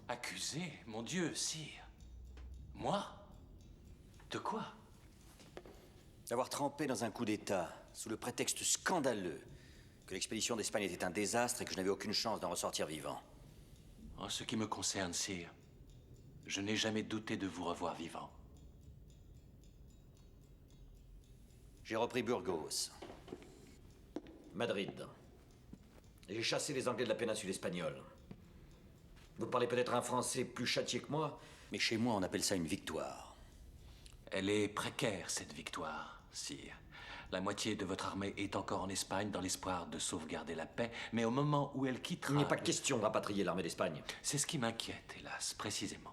Accusé? Mon Dieu, sire. Moi? De quoi? D'avoir trempé dans un coup d'État, sous le prétexte scandaleux que l'expédition d'Espagne était un désastre et que je n'avais aucune chance d'en ressortir vivant. En ce qui me concerne, sire, je n'ai jamais douté de vous revoir vivant. J'ai repris Burgos, Madrid. Et j'ai chassé les Anglais de la péninsule espagnole. Vous parlez peut-être un français plus châtié que moi, mais chez moi, on appelle ça une victoire. Elle est précaire, cette victoire, sire. La moitié de votre armée est encore en Espagne dans l'espoir de sauvegarder la paix, mais au moment où elle quittera... Il n'est pas question de rapatrier l'armée d'Espagne. C'est ce qui m'inquiète, hélas, précisément.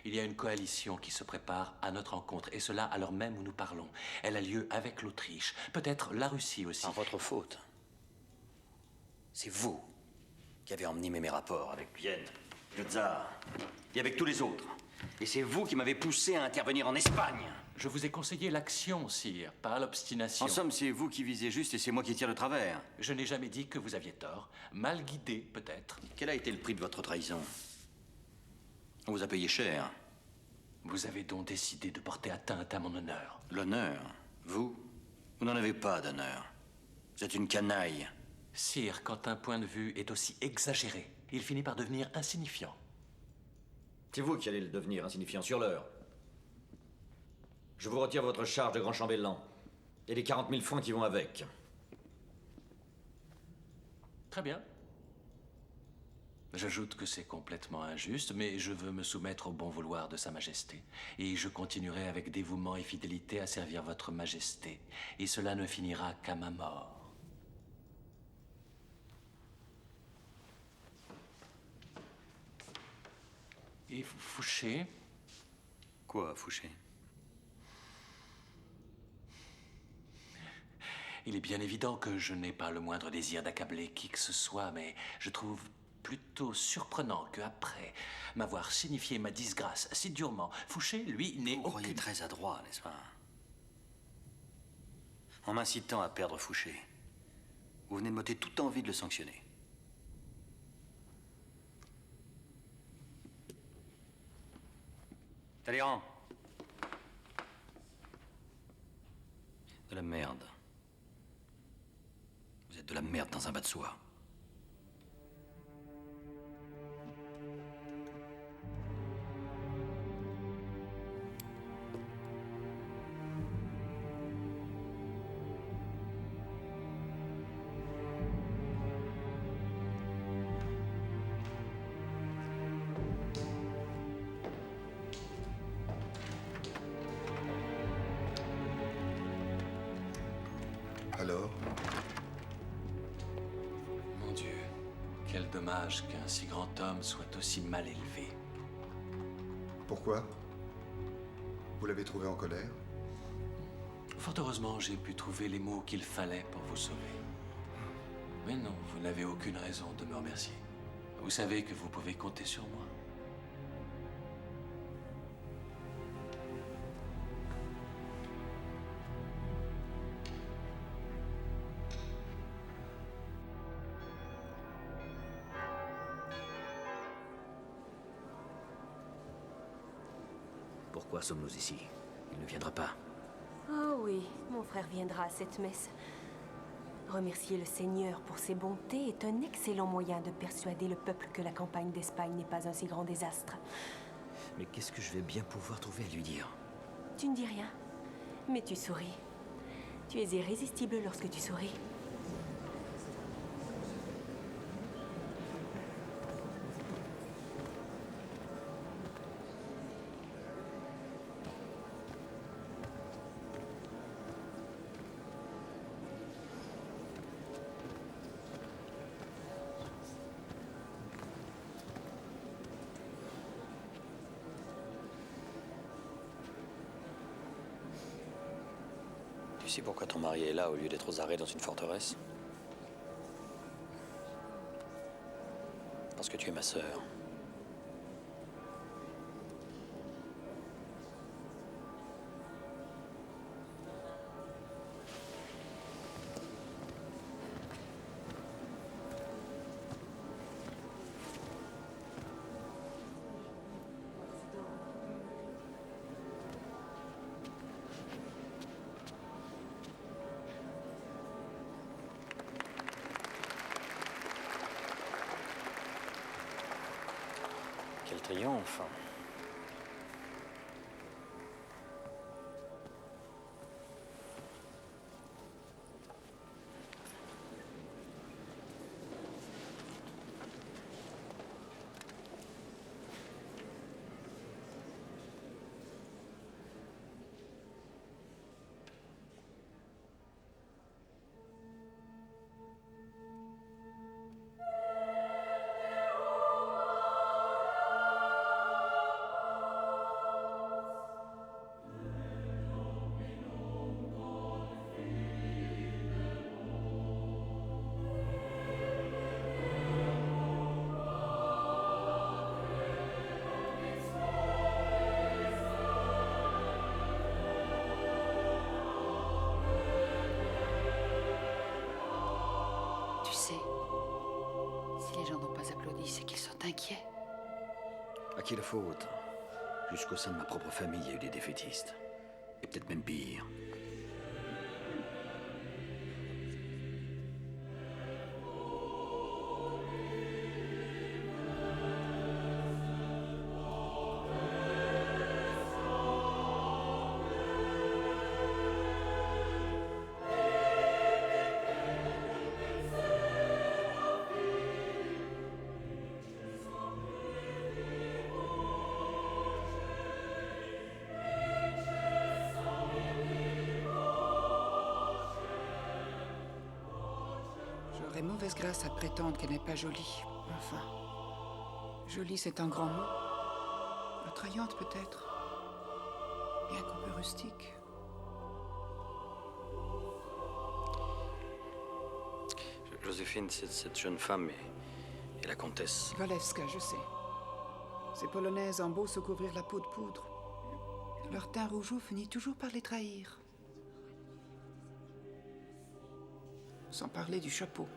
Il y a une coalition qui se prépare à notre rencontre, et cela à l'heure même où nous parlons. Elle a lieu avec l'Autriche, peut-être la Russie aussi. Par votre faute. C'est vous qui avez emmené mes rapports avec Vienne, le tsar, et avec tous les autres. Et c'est vous qui m'avez poussé à intervenir en Espagne. Je vous ai conseillé l'action, sire, pas l'obstination. En somme, c'est vous qui visez juste et c'est moi qui tire de travers. Je n'ai jamais dit que vous aviez tort. Mal guidé, peut-être. Quel a été le prix de votre trahison? On vous a payé cher. Vous avez donc décidé de porter atteinte à mon honneur. L'honneur? Vous n'en avez pas d'honneur. Vous êtes une canaille. Sire, quand un point de vue est aussi exagéré, il finit par devenir insignifiant. C'est vous qui allez le devenir insignifiant sur l'heure. Je vous retire votre charge de grand chambellan et les 40 000 francs qui vont avec. Très bien. J'ajoute que c'est complètement injuste, mais je veux me soumettre au bon vouloir de Sa Majesté. Et je continuerai avec dévouement et fidélité à servir votre Majesté. Et cela ne finira qu'à ma mort. Et Fouché? Quoi, Fouché? Il est bien évident que je n'ai pas le moindre désir d'accabler qui que ce soit, mais je trouve plutôt surprenant qu'après m'avoir signifié ma disgrâce si durement, Fouché, lui, n'est Vous croyez très adroit, n'est-ce pas? En m'incitant à perdre Fouché, vous venez de m'ôter toute envie de le sanctionner. Talleyrand. De la merde. Vous êtes de la merde dans un bas de soie. Alors? Mon Dieu, quel dommage qu'un si grand homme soit aussi mal élevé. Pourquoi? Vous l'avez trouvé en colère? Fort heureusement, j'ai pu trouver les mots qu'il fallait pour vous sauver. Mais non, vous n'avez aucune raison de me remercier. Vous savez que vous pouvez compter sur moi. Pourquoi sommes-nous ici? Il ne viendra pas. Oh oui, mon frère viendra à cette messe. Remercier le Seigneur pour ses bontés est un excellent moyen de persuader le peuple que la campagne d'Espagne n'est pas un si grand désastre. Mais qu'est-ce que je vais bien pouvoir trouver à lui dire? Tu ne dis rien, mais tu souris. Tu es irrésistible lorsque tu souris. Tu sais pourquoi ton mari est là au lieu d'être aux arrêts dans une forteresse? Parce que tu es ma sœur. Quel triomphe! Joly, c'est qu'ils sont inquiets. À qui la faute? Jusqu'au sein de ma propre famille, il y a eu des défaitistes. Et peut-être même pire. J'aurais mauvaise grâce à prétendre qu'elle n'est pas jolie. Enfin, jolie, c'est un grand mot. Attrayante, peut-être. Bien qu'un peu rustique. Joséphine, cette jeune femme est la comtesse. Walewska, je sais. Ces Polonaises ont beau se couvrir la peau de poudre. Leur teint rougeau finit toujours par les trahir. Sans parler du chapeau.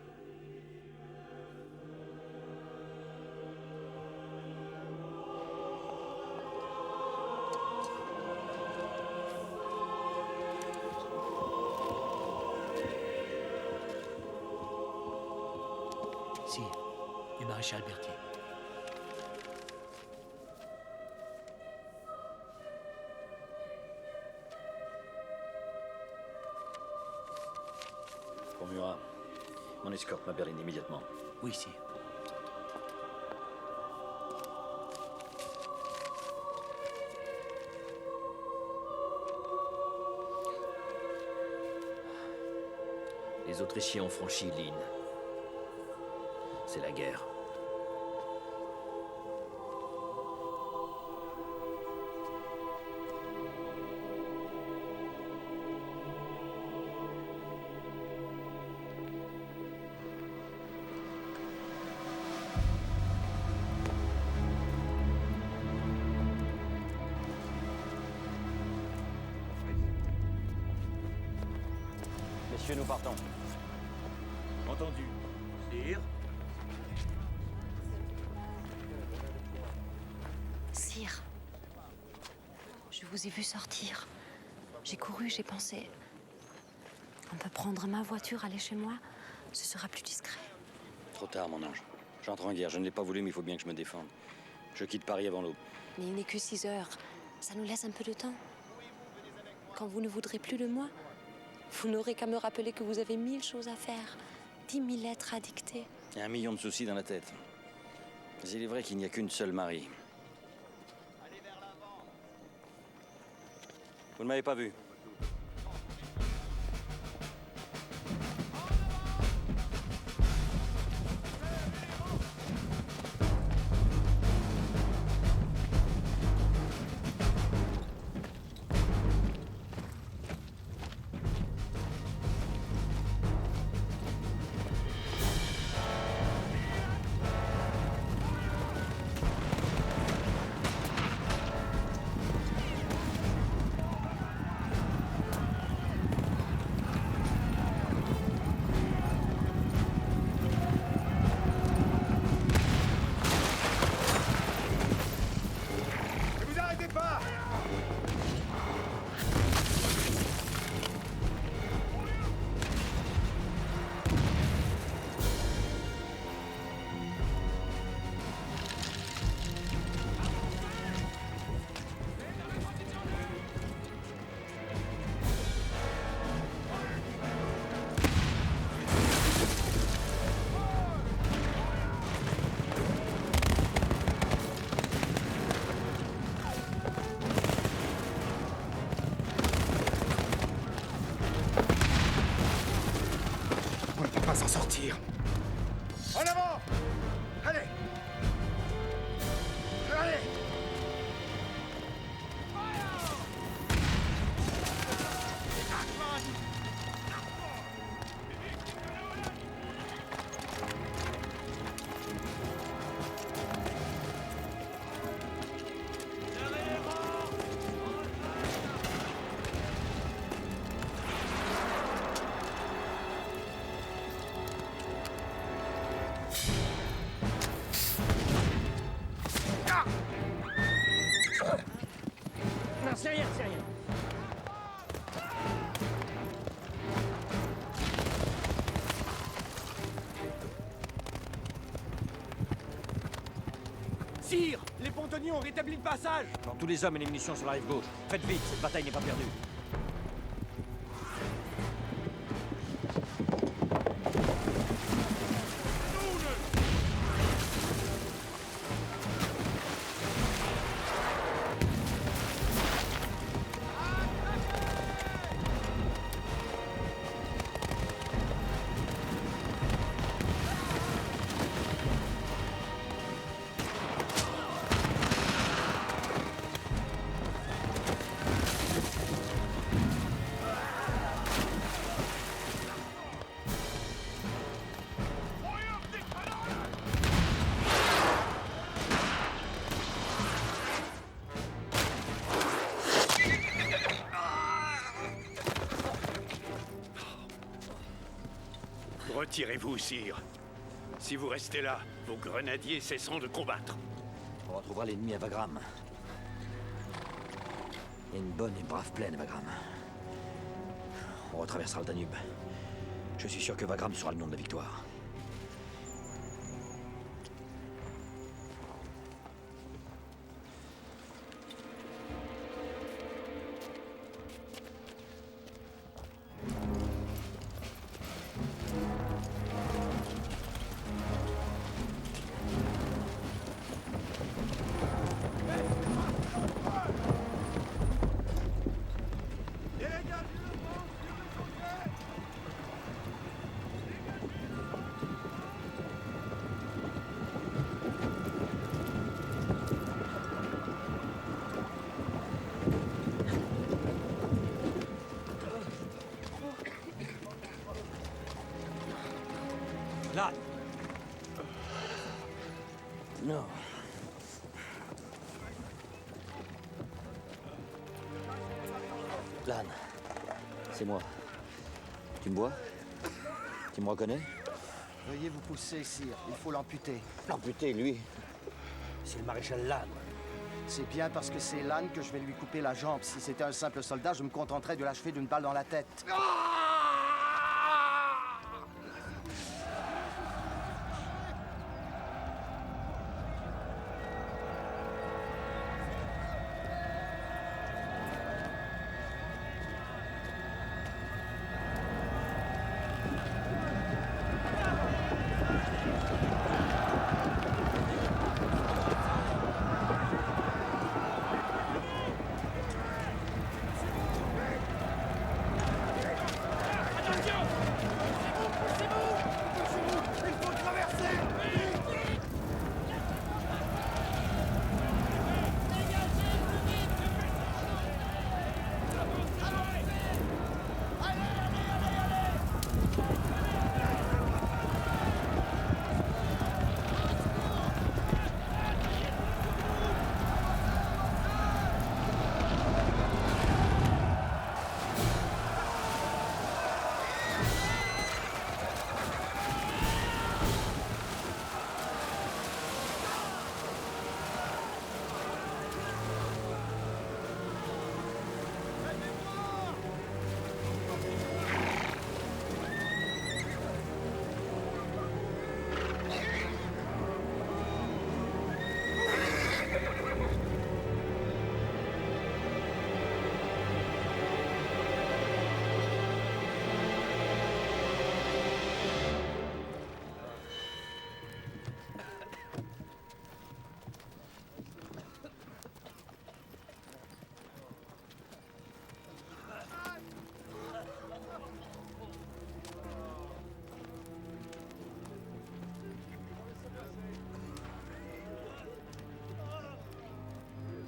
Si, du maréchal Berthier. Pour Murat, mon escorte ma berline immédiatement. Oui, si. Les Autrichiens ont franchi l'Inn. C'est la guerre. Messieurs, nous partons. Entendu. Sire. Sire, je vous ai vu sortir. J'ai couru, j'ai pensé... On peut prendre ma voiture, aller chez moi. Ce sera plus discret. Trop tard, mon ange. J'entre en guerre. Je ne l'ai pas voulu, mais il faut bien que je me défende. Je quitte Paris avant l'aube. Mais il n'est que 6 heures. Ça nous laisse un peu de temps. Quand vous ne voudrez plus de moi, vous n'aurez qu'à me rappeler que vous avez 1000 choses à faire. 10 000 lettres à dicter. Il y a 1 million de soucis dans la tête. Mais il est vrai qu'il n'y a qu'une seule Marie. Vous ne m'avez pas vu. S'en sortir. En avant! Allez! Allez! Sire, les pontonniers ont rétabli le passage. Dans tous les hommes et les munitions sur la rive gauche. Faites vite, cette bataille n'est pas perdue. Retirez-vous, sire. Si vous restez là, vos grenadiers cesseront de combattre. On retrouvera l'ennemi à Wagram. Il y a une bonne et brave plaine à Wagram. On retraversera le Danube. Je suis sûr que Wagram sera le nom de la victoire. Là. Non. Lan, c'est moi. Tu me vois? Tu me reconnais? Veuillez vous pousser, sire. Il faut l'amputer. L'amputer, lui? C'est le maréchal Lannes. C'est bien parce que c'est Lannes que je vais lui couper la jambe. Si c'était un simple soldat, je me contenterais de l'achever d'une balle dans la tête.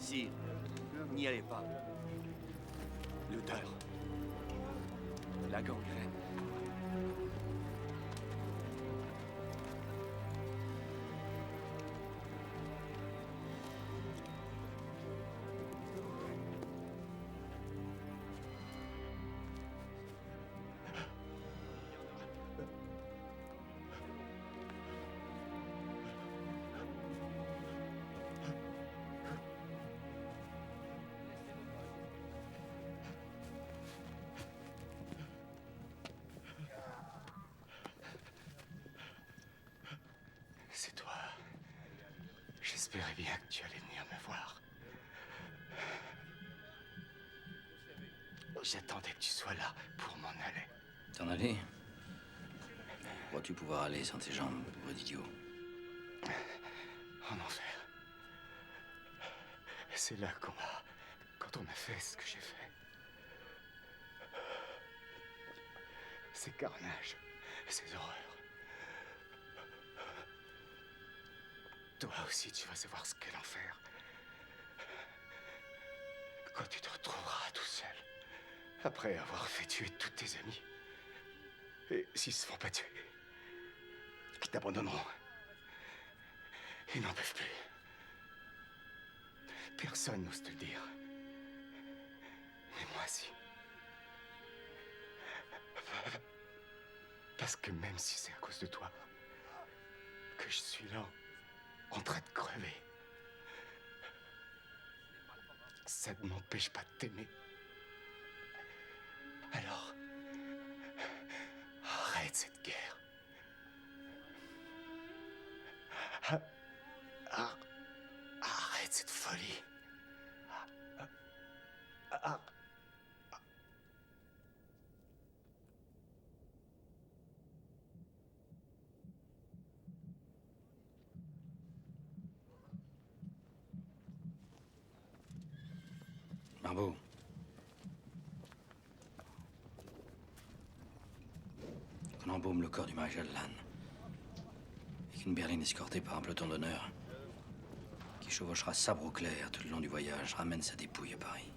Sire, n'y allez pas. L'odeur. La gangrène. J'espérais bien que tu allais venir me voir. J'attendais que tu sois là pour m'en aller. T'en aller? Crois-tu pouvoir aller sans tes jambes, pauvre idiot? En enfer. C'est là quand on a fait ce que j'ai fait. Ces carnages, ces horreurs. Toi aussi, tu vas savoir ce qu'est l'enfer. Quand tu te retrouveras tout seul, après avoir fait tuer tous tes amis. Et s'ils se font pas tuer, ils t'abandonneront. Ils n'en peuvent plus. Personne n'ose te le dire. Mais moi, si. Parce que même si c'est à cause de toi que je suis là, en train de crever, ça ne m'empêche pas de t'aimer. Alors, arrête cette guerre. Arrête cette folie. Marbeau. Qu'on embaume le corps du maréchal Lannes. Et qu'une berline escortée par un peloton d'honneur, qui chevauchera sabre au clair tout le long du voyage, ramène sa dépouille à Paris.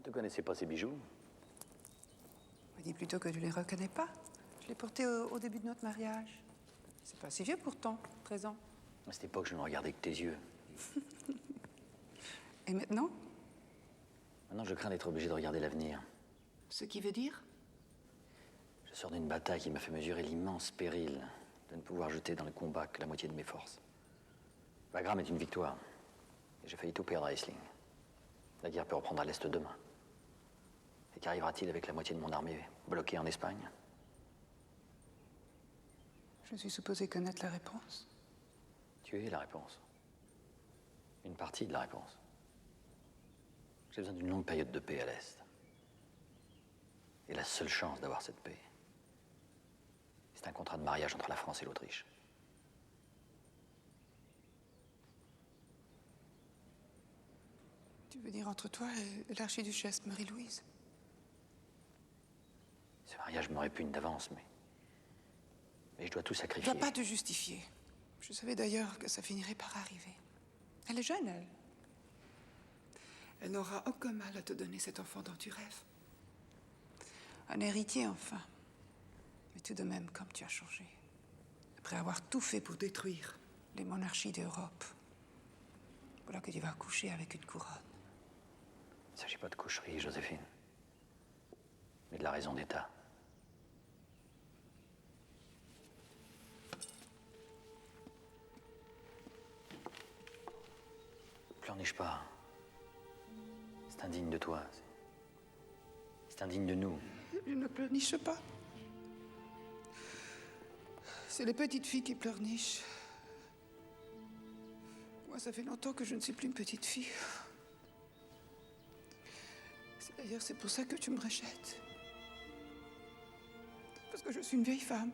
Ne connaissais pas ces bijoux? Dis plutôt que tu les reconnais pas. Je les portais au début de notre mariage. C'est pas si vieux pourtant, 13 ans. À cette époque, je ne regardais que tes yeux. Et maintenant? Maintenant, je crains d'être obligé de regarder l'avenir. Ce qui veut dire? Je sors d'une bataille qui m'a fait mesurer l'immense péril de ne pouvoir jeter dans le combat que la moitié de mes forces. Wagram est une victoire. Et j'ai failli tout perdre à Essling. La guerre peut reprendre à l'Est demain. Et qu'arrivera-t-il avec la moitié de mon armée bloquée en Espagne? Je suis supposée connaître la réponse. Tu es la réponse. Une partie de la réponse. J'ai besoin d'une longue période de paix à l'Est. Et la seule chance d'avoir cette paix, c'est un contrat de mariage entre la France et l'Autriche. Tu veux dire entre toi et l'archiduchesse Marie-Louise? Ce mariage me répugne d'avance, mais je dois tout Tu sacrifier. dois pas te justifier. Je savais d'ailleurs que ça finirait par arriver. Elle est jeune, elle. Elle n'aura aucun mal à te donner cet enfant dont tu rêves. Un héritier, enfin. Mais tout de même, comme tu as changé. Après avoir tout fait pour détruire les monarchies d'Europe. Voilà que tu vas coucher avec une couronne. Il ne s'agit pas de coucherie, Joséphine, mais de la raison d'État. Pleurniche pas. C'est indigne de toi. C'est indigne de nous. Il ne pleurniche pas. C'est les petites filles qui pleurnichent. Moi, ça fait longtemps que je ne suis plus une petite fille. D'ailleurs, c'est pour ça que tu me rejettes. Parce que je suis une vieille femme.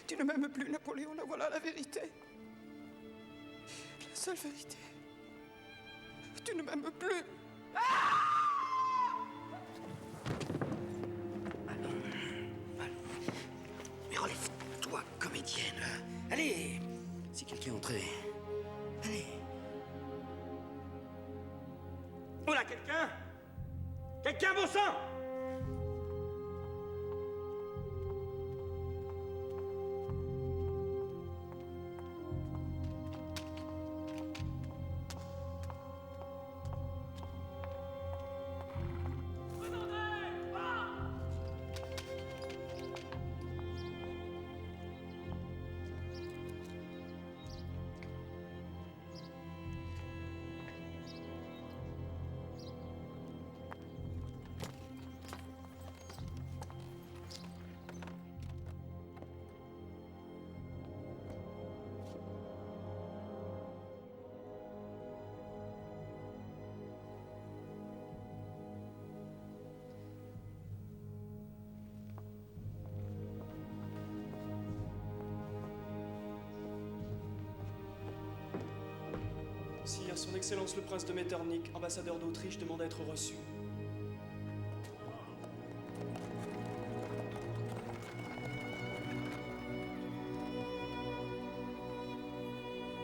Tu ne m'aimes plus, Napoléon, là voilà la vérité. La seule vérité. Tu ne m'aimes plus. Mais relève-toi, comédienne. Allez! Si quelqu'un entrait. Allez. Oh là, quelqu'un! Quelqu'un, bon sang! Sire, son Excellence le Prince de Metternich, ambassadeur d'Autriche, demande à être reçu.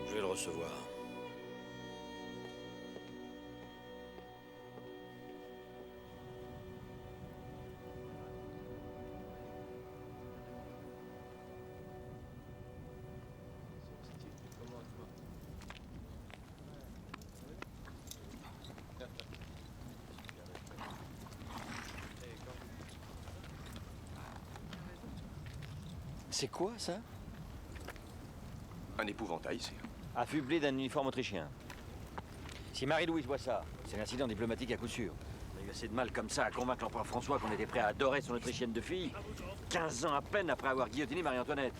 Je vais le recevoir. C'est quoi, ça? Un épouvantail, sire. Affublé d'un uniforme autrichien. Si Marie-Louise voit ça, c'est un incident diplomatique à coup sûr. On a eu assez de mal comme ça à convaincre l'empereur François qu'on était prêt à adorer son autrichienne de fille, 15 ans à peine après avoir guillotiné Marie-Antoinette.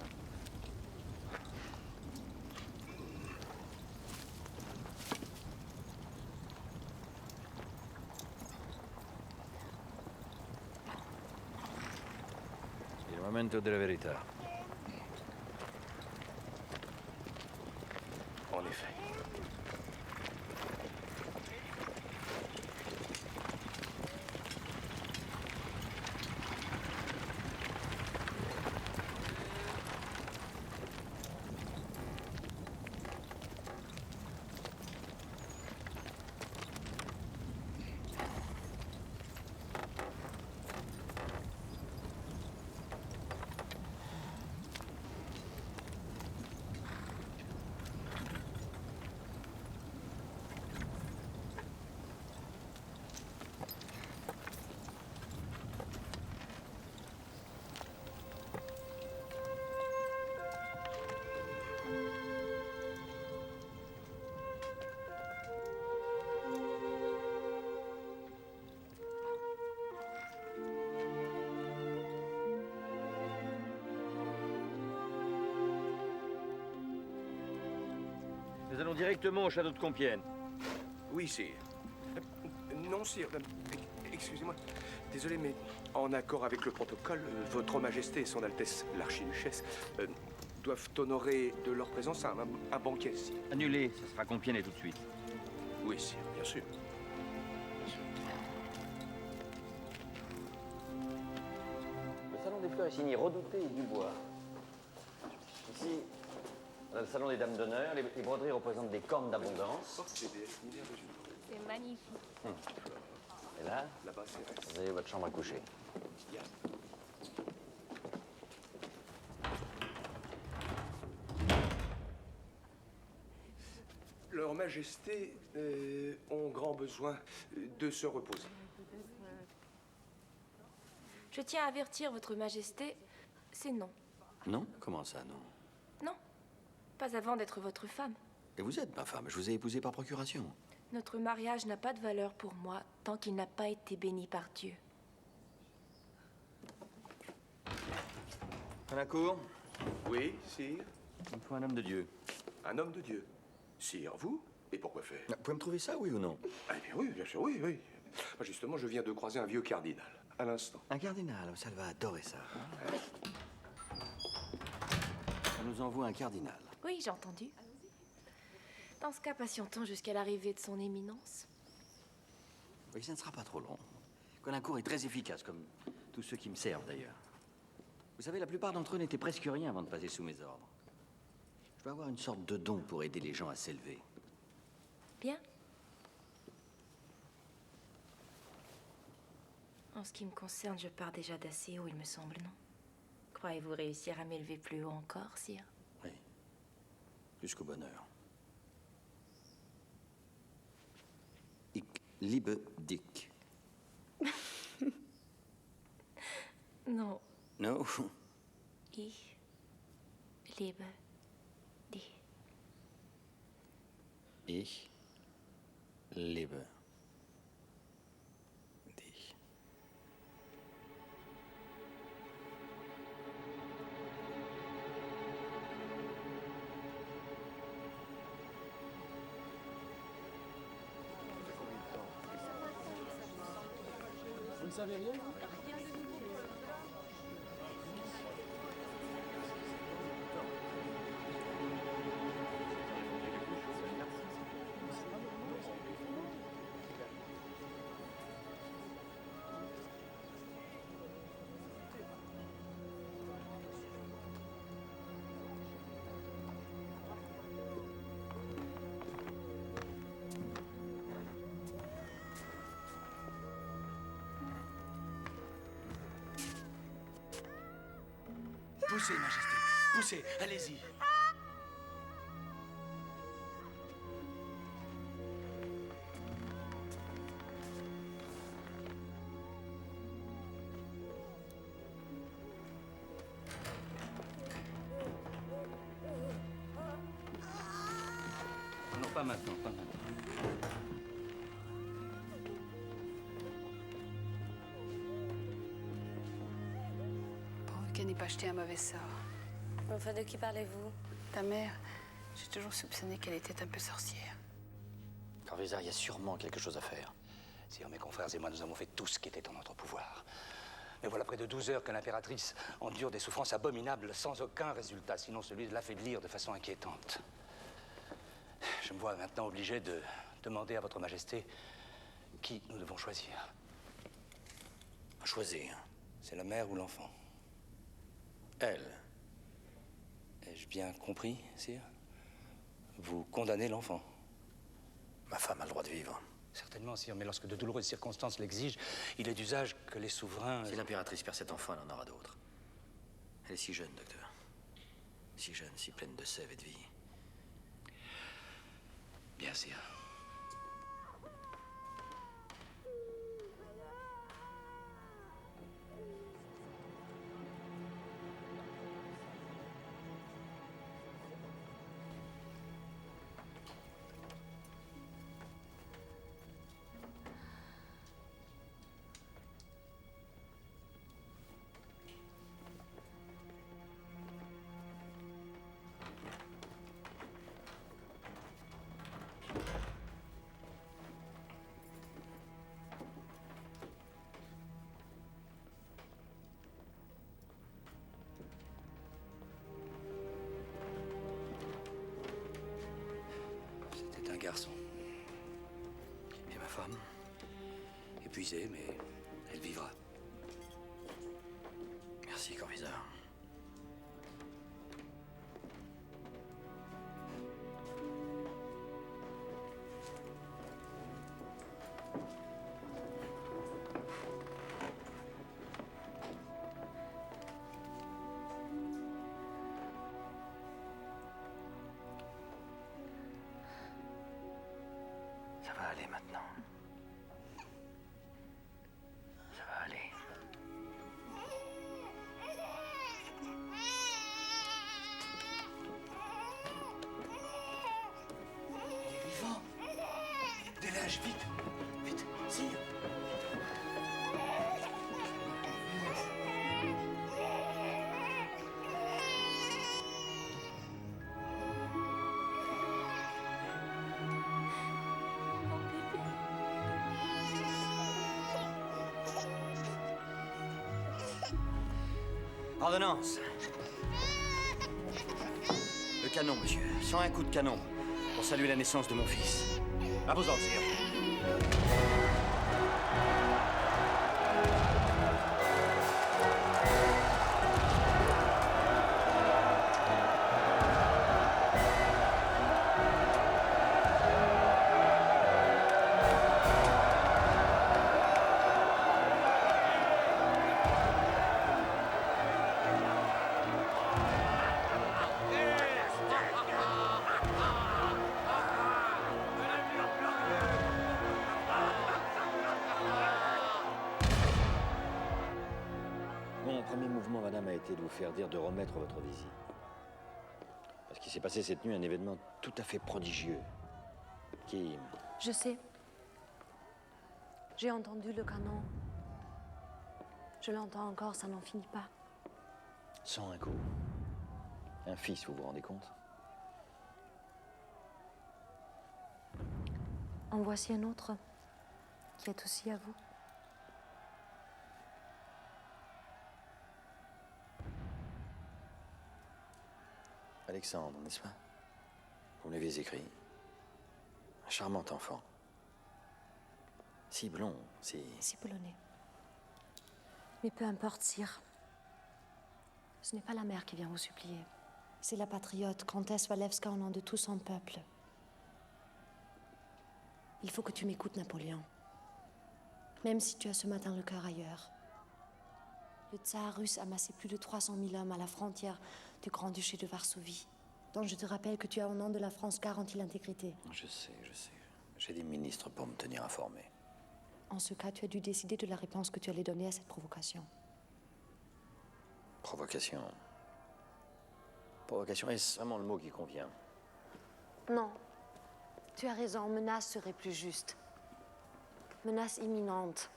Il momento della verità. En effet. Nous allons directement au château de Compiègne. Oui, sire. Non, sire. Excusez-moi. Désolé, mais en accord avec le protocole, Votre Majesté et Son Altesse l'Archiduchesse doivent honorer de leur présence un banquet, sire. Annulé, ça sera Compiègne et tout de suite. Oui, sire, bien sûr. Le salon des fleurs est signé Redouté et Dubois. Ici, on a le salon des dames d'honneur. Les broderies représentent des cornes d'abondance. C'est magnifique. Et là, vous avez votre chambre à coucher. Leurs Majestés ont grand besoin de se reposer. Je tiens à avertir Votre Majesté, c'est non. Non? Comment ça, non? Non, pas avant d'être votre femme. Et vous êtes ma femme, je vous ai épousée par procuration. Notre mariage n'a pas de valeur pour moi tant qu'il n'a pas été béni par Dieu. À la cour? Oui, sire. Il me faut un homme de Dieu. Un homme de Dieu. Sire, vous? Et pourquoi faire? Vous pouvez me trouver ça, oui ou non? Eh bien oui, bien sûr, oui, oui. Justement, je viens de croiser un vieux cardinal, à l'instant. Un cardinal, ça va adorer ça. On nous envoie un cardinal. Oui, j'ai entendu. Dans ce cas, patientons jusqu'à l'arrivée de son éminence. Oui, ça ne sera pas trop long. Colincourt est très efficace, comme tous ceux qui me servent d'ailleurs. Vous savez, la plupart d'entre eux n'étaient presque rien avant de passer sous mes ordres. Je vais avoir une sorte de don pour aider les gens à s'élever. Bien. En ce qui me concerne, je pars déjà d'assez haut, il me semble, non? Croyez-vous réussir à m'élever plus haut encore, sire? Oui. Jusqu'au bonheur. Ich liebe dich. Non. No? Ich liebe dich. Ich liebe dich. Vous ne savez rien? Poussez, Majesté. Poussez, allez-y. Non, pas maintenant, pas maintenant. Pourvu qu'elle n'ait pas jeté un mauvais sort. Enfin, de qui parlez-vous? Ta mère, j'ai toujours soupçonné qu'elle était un peu sorcière. Corvisart, il y a sûrement quelque chose à faire. Sire, mes confrères et moi, nous avons fait tout ce qui était en notre pouvoir. Mais voilà près de 12 heures que l'impératrice endure des souffrances abominables sans aucun résultat, sinon celui de l'affaiblir de façon inquiétante. Je me vois maintenant obligé de demander à votre Majesté qui nous devons choisir. Choisir? C'est la mère ou l'enfant? Elle. Ai-je bien compris, sire? Vous condamnez l'enfant? Ma femme a le droit de vivre. Certainement, sire, mais lorsque de douloureuses circonstances l'exigent, il est d'usage que les souverains... Si l'impératrice perd cet enfant, elle en aura d'autres. Elle est si jeune, docteur. Si jeune, si pleine de sève et de vie. Bien, sire. C'était un garçon. Et ma femme? Épuisée, mais elle vivra. Merci, Corvisart. Ça va aller maintenant. Ça va aller. Vivant! dépêche, vite. Vite, sire. Ordonnance. Le canon, monsieur. 101 coups de canon. Pour saluer la naissance de mon fils. À vos ordres, sire. Mon premier mouvement, madame, a été de vous faire dire de remettre votre visite. Parce qu'il s'est passé cette nuit un événement tout à fait prodigieux. Qui... Je sais. J'ai entendu le canon. Je l'entends encore, ça n'en finit pas. 101 coups. Un fils, vous vous rendez compte? En voici un autre, qui est aussi à vous. Alexandre, n'est-ce pas? Vous me l'avez écrit. Un charmant enfant. Si blond, si... Si polonais. Mais peu importe, sire. Ce n'est pas la mère qui vient vous supplier. C'est la patriote, comtesse Walewska, au nom de tout son peuple. Il faut que tu m'écoutes, Napoléon. Même si tu as ce matin le cœur ailleurs. Le tsar russe a amassé plus de 300 000 hommes à la frontière du Grand-Duché de Varsovie, dont je te rappelle que tu as, au nom de la France, garanti l'intégrité. Je sais, je sais. J'ai des ministres pour me tenir informé. En ce cas, tu as dû décider de la réponse que tu allais donner à cette provocation. Provocation. Provocation, est-ce vraiment le mot qui convient? Non. Tu as raison, menace serait plus juste. Menace imminente.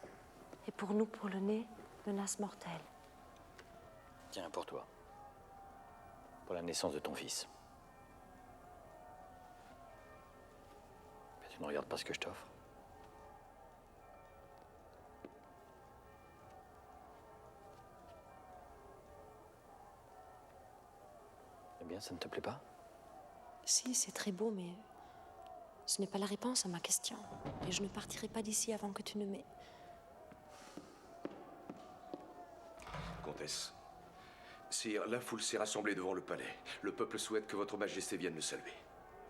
Et pour nous, Polonais, menace mortelle. Tiens, pour toi. Pour la naissance de ton fils. Mais tu ne regardes pas ce que je t'offre. Eh bien, ça ne te plaît pas? Si, c'est très beau, mais ce n'est pas la réponse à ma question. Et je ne partirai pas d'ici avant que tu ne m'aies... Comtesse, sire, la foule s'est rassemblée devant le palais. Le peuple souhaite que votre majesté vienne le saluer.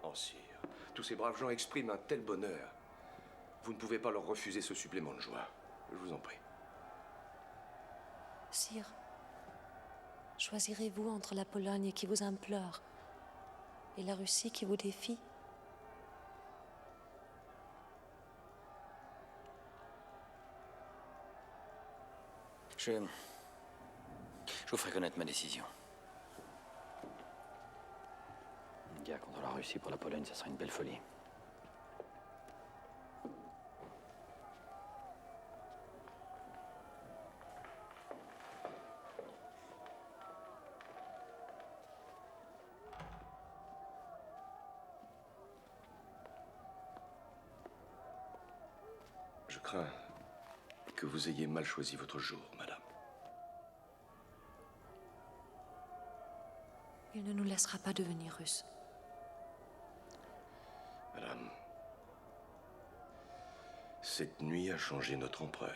Oh, sire, tous ces braves gens expriment un tel bonheur. Vous ne pouvez pas leur refuser ce supplément de joie. Je vous en prie. Sire, choisirez-vous entre la Pologne qui vous implore et la Russie qui vous défie? Je vous ferai connaître ma décision. Une guerre contre la Russie pour la Pologne, ça sera une belle folie. Je crains que vous ayez mal choisi votre jour, madame. Il ne nous laissera pas devenir russes. Madame, cette nuit a changé notre empereur.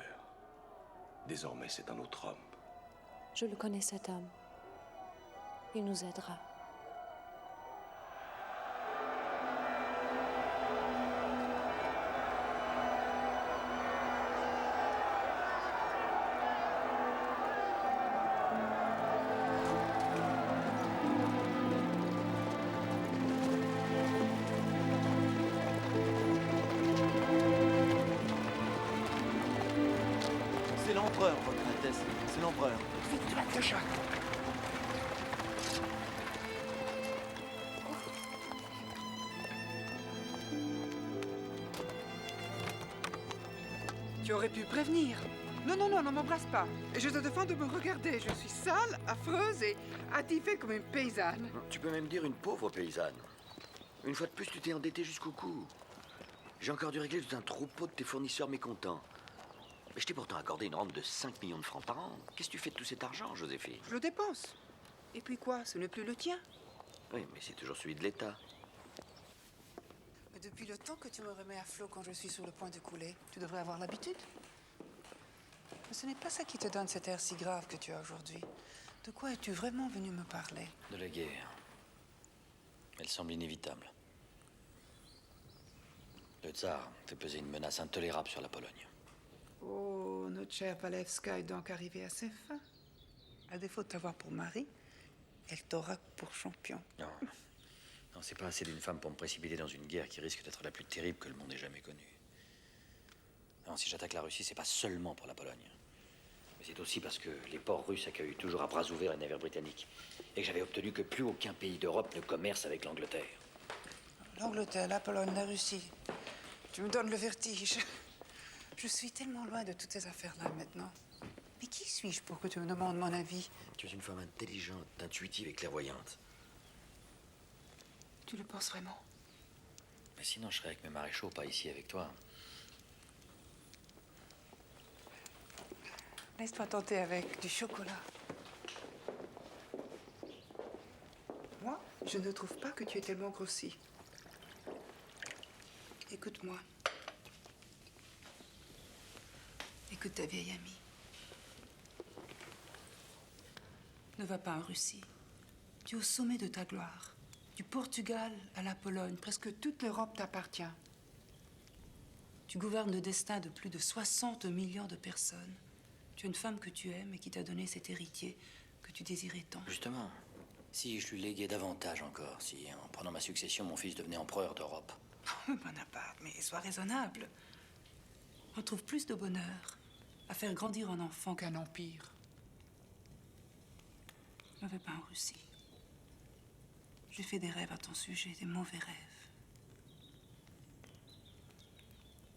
Désormais, c'est un autre homme. Je le connais, cet homme. Il nous aidera. C'est l'empereur, votre Altesse. C'est l'empereur. Vite, Latesha. Tu aurais pu prévenir. Non, non, non, ne m'embrasse pas. Et je te défends de me regarder. Je suis sale, affreuse et attifée comme une paysanne. Tu peux même dire une pauvre paysanne. Une fois de plus, tu t'es endetté jusqu'au cou. J'ai encore dû régler tout un troupeau de tes fournisseurs mécontents. Mais je t'ai pourtant accordé une rente de 5 millions de francs par an. Qu'est-ce que tu fais de tout cet argent, Joséphine? Je le dépense. Et puis quoi? Ce n'est plus le tien. Oui, mais c'est toujours celui de l'État. Mais depuis le temps que tu me remets à flot quand je suis sur le point de couler, tu devrais avoir l'habitude. Mais ce n'est pas ça qui te donne cet air si grave que tu as aujourd'hui. De quoi es-tu vraiment venu me parler? De la guerre. Elle semble inévitable. Le tsar fait peser une menace intolérable sur la Pologne. Oh, notre chère Walewska est donc arrivée à ses fins. À défaut de t'avoir pour mari, elle t'aura pour champion. Non, non, c'est pas assez d'une femme pour me précipiter dans une guerre qui risque d'être la plus terrible que le monde ait jamais connue. Non, si j'attaque la Russie, c'est pas seulement pour la Pologne. Mais c'est aussi parce que les ports russes accueillent toujours à bras ouverts les navires britanniques. Et que j'avais obtenu que plus aucun pays d'Europe ne commerce avec l'Angleterre. L'Angleterre, la Pologne, la Russie. Tu me donnes le vertige. Je suis tellement loin de toutes ces affaires-là maintenant. Mais qui suis-je pour que tu me demandes mon avis? Tu es une femme intelligente, intuitive et clairvoyante. Tu le penses vraiment? Mais sinon, je serais avec mes maréchaux, pas ici avec toi. Laisse-toi tenter avec du chocolat. Moi, je ne trouve pas que tu es tellement grossi. Écoute-moi. Écoute ta vieille amie. Ne va pas en Russie. Tu es au sommet de ta gloire. Du Portugal à la Pologne, presque toute l'Europe t'appartient. Tu gouvernes le destin de plus de 60 millions de personnes. Tu es une femme que tu aimes et qui t'a donné cet héritier que tu désirais tant. Justement, si je lui léguais davantage encore, si en prenant ma succession, mon fils devenait empereur d'Europe. Bonaparte, mais sois raisonnable. On trouve plus de bonheur à faire grandir un enfant qu'un empire. Ne vais pas en Russie. J'ai fait des rêves à ton sujet, des mauvais rêves.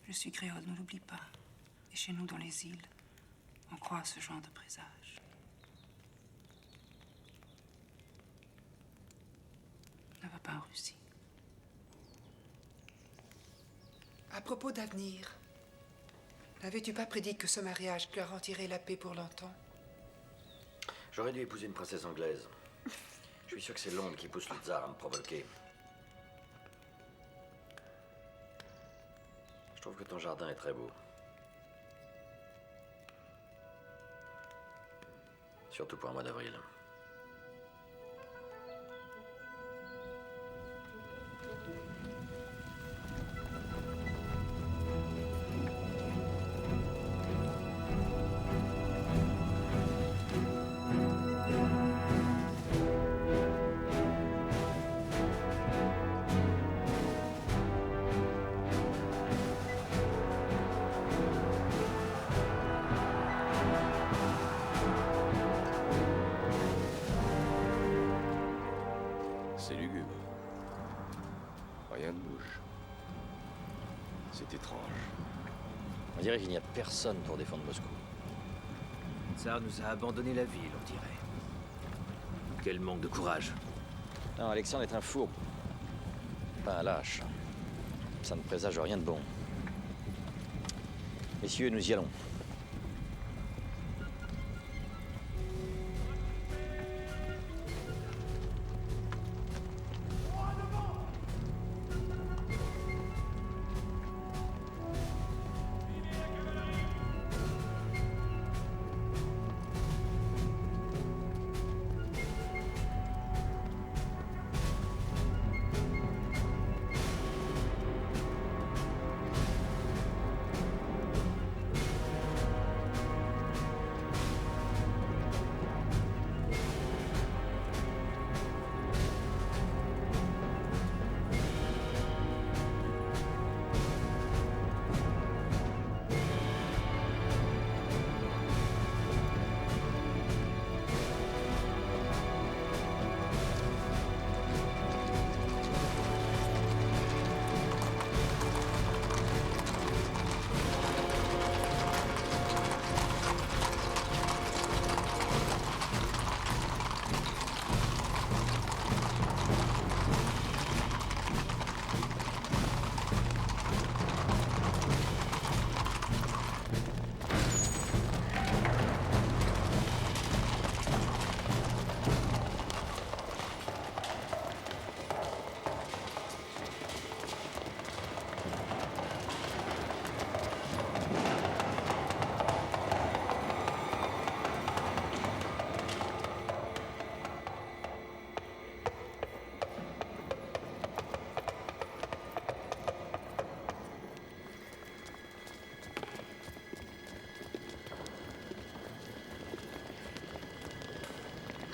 Je suis créole, ne l'oublie pas. Et chez nous, dans les îles, on croit à ce genre de présage. Ne va pas en Russie. À propos d'avenir, n'avais-tu pas prédit que ce mariage garantirait la paix pour longtemps? J'aurais dû épouser une princesse anglaise. Je suis sûr que c'est Londres qui pousse le tsar à me provoquer. Je trouve que ton jardin est très beau. Surtout pour un mois d'avril. C'est lugubre. Rien ne bouge. C'est étrange. On dirait qu'il n'y a personne pour défendre Moscou. Le tsar nous a abandonné la ville, on dirait. Quel manque de courage. Non, Alexandre est un fourbe. Pas un lâche. Ça ne présage rien de bon. Messieurs, nous y allons.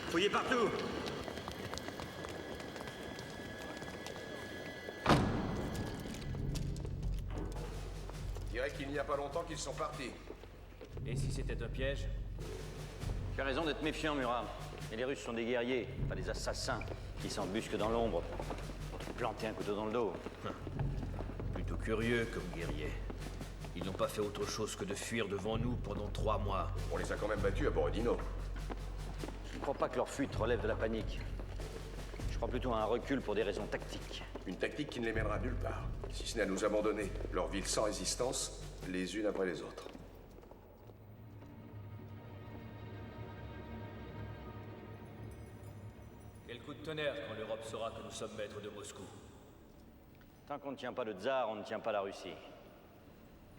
Fouillez partout. Je dirais qu'il n'y a pas longtemps qu'ils sont partis. Et si c'était un piège? Tu as raison d'être méfiant, Murat. Mais les Russes sont des guerriers, pas des assassins qui s'embusquent dans l'ombre pour te planter un couteau dans le dos. Plutôt curieux comme guerriers. Ils n'ont pas fait autre chose que de fuir devant nous pendant 3 mois. On les a quand même battus à Borodino. Je ne crois pas que leur fuite relève de la panique. Je crois plutôt à un recul pour des raisons tactiques. Une tactique qui ne les mènera nulle part, si ce n'est à nous abandonner, leur ville sans résistance, les unes après les autres. Quel coup de tonnerre quand l'Europe saura que nous sommes maîtres de Moscou. Tant qu'on ne tient pas le tsar, on ne tient pas la Russie.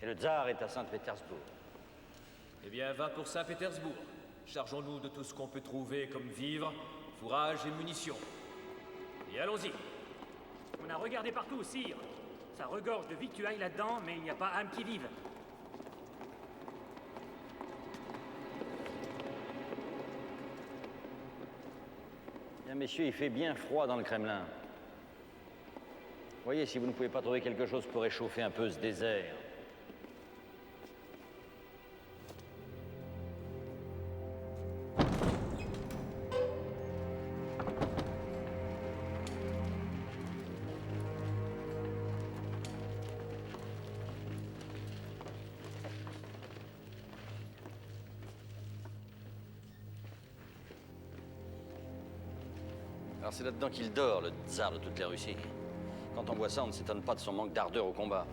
Et le tsar est à Saint-Pétersbourg. Eh bien, va pour Saint-Pétersbourg. Chargeons-nous de tout ce qu'on peut trouver comme vivres, fourrage et munitions. Et allons-y. On a regardé partout, sire. Ça regorge de victuailles là-dedans, mais il n'y a pas âme qui vive. Bien, messieurs, il fait bien froid dans le Kremlin. Voyez si vous ne pouvez pas trouver quelque chose pour réchauffer un peu ce désert. Alors c'est là-dedans qu'il dort, le tsar de toute la Russie. Quand on voit ça, on ne s'étonne pas de son manque d'ardeur au combat.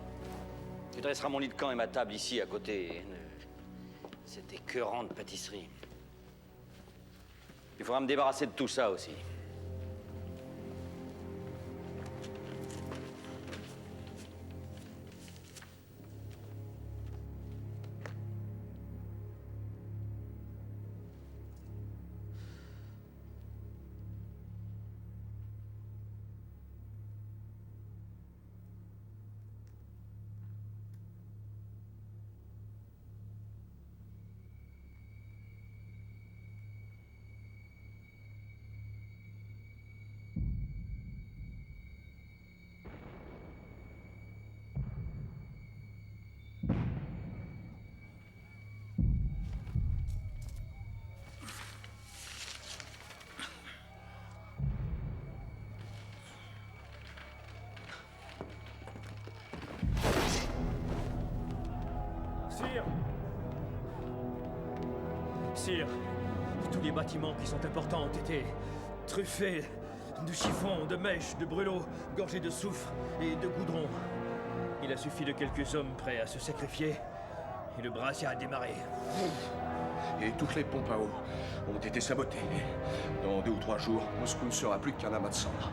Tu dresseras mon lit de camp et ma table ici, à côté de cette écœurante pâtisserie. Il faudra me débarrasser de tout ça aussi. Sire, tous les bâtiments qui sont importants ont été truffés de chiffons, de mèches, de brûlots, gorgés de soufre et de goudron. Il a suffi de quelques hommes prêts à se sacrifier et le brassière a démarré. Et toutes les pompes à eau ont été sabotées. Dans 2 ou 3 jours, Moscou ne sera plus qu'un amas de cendres.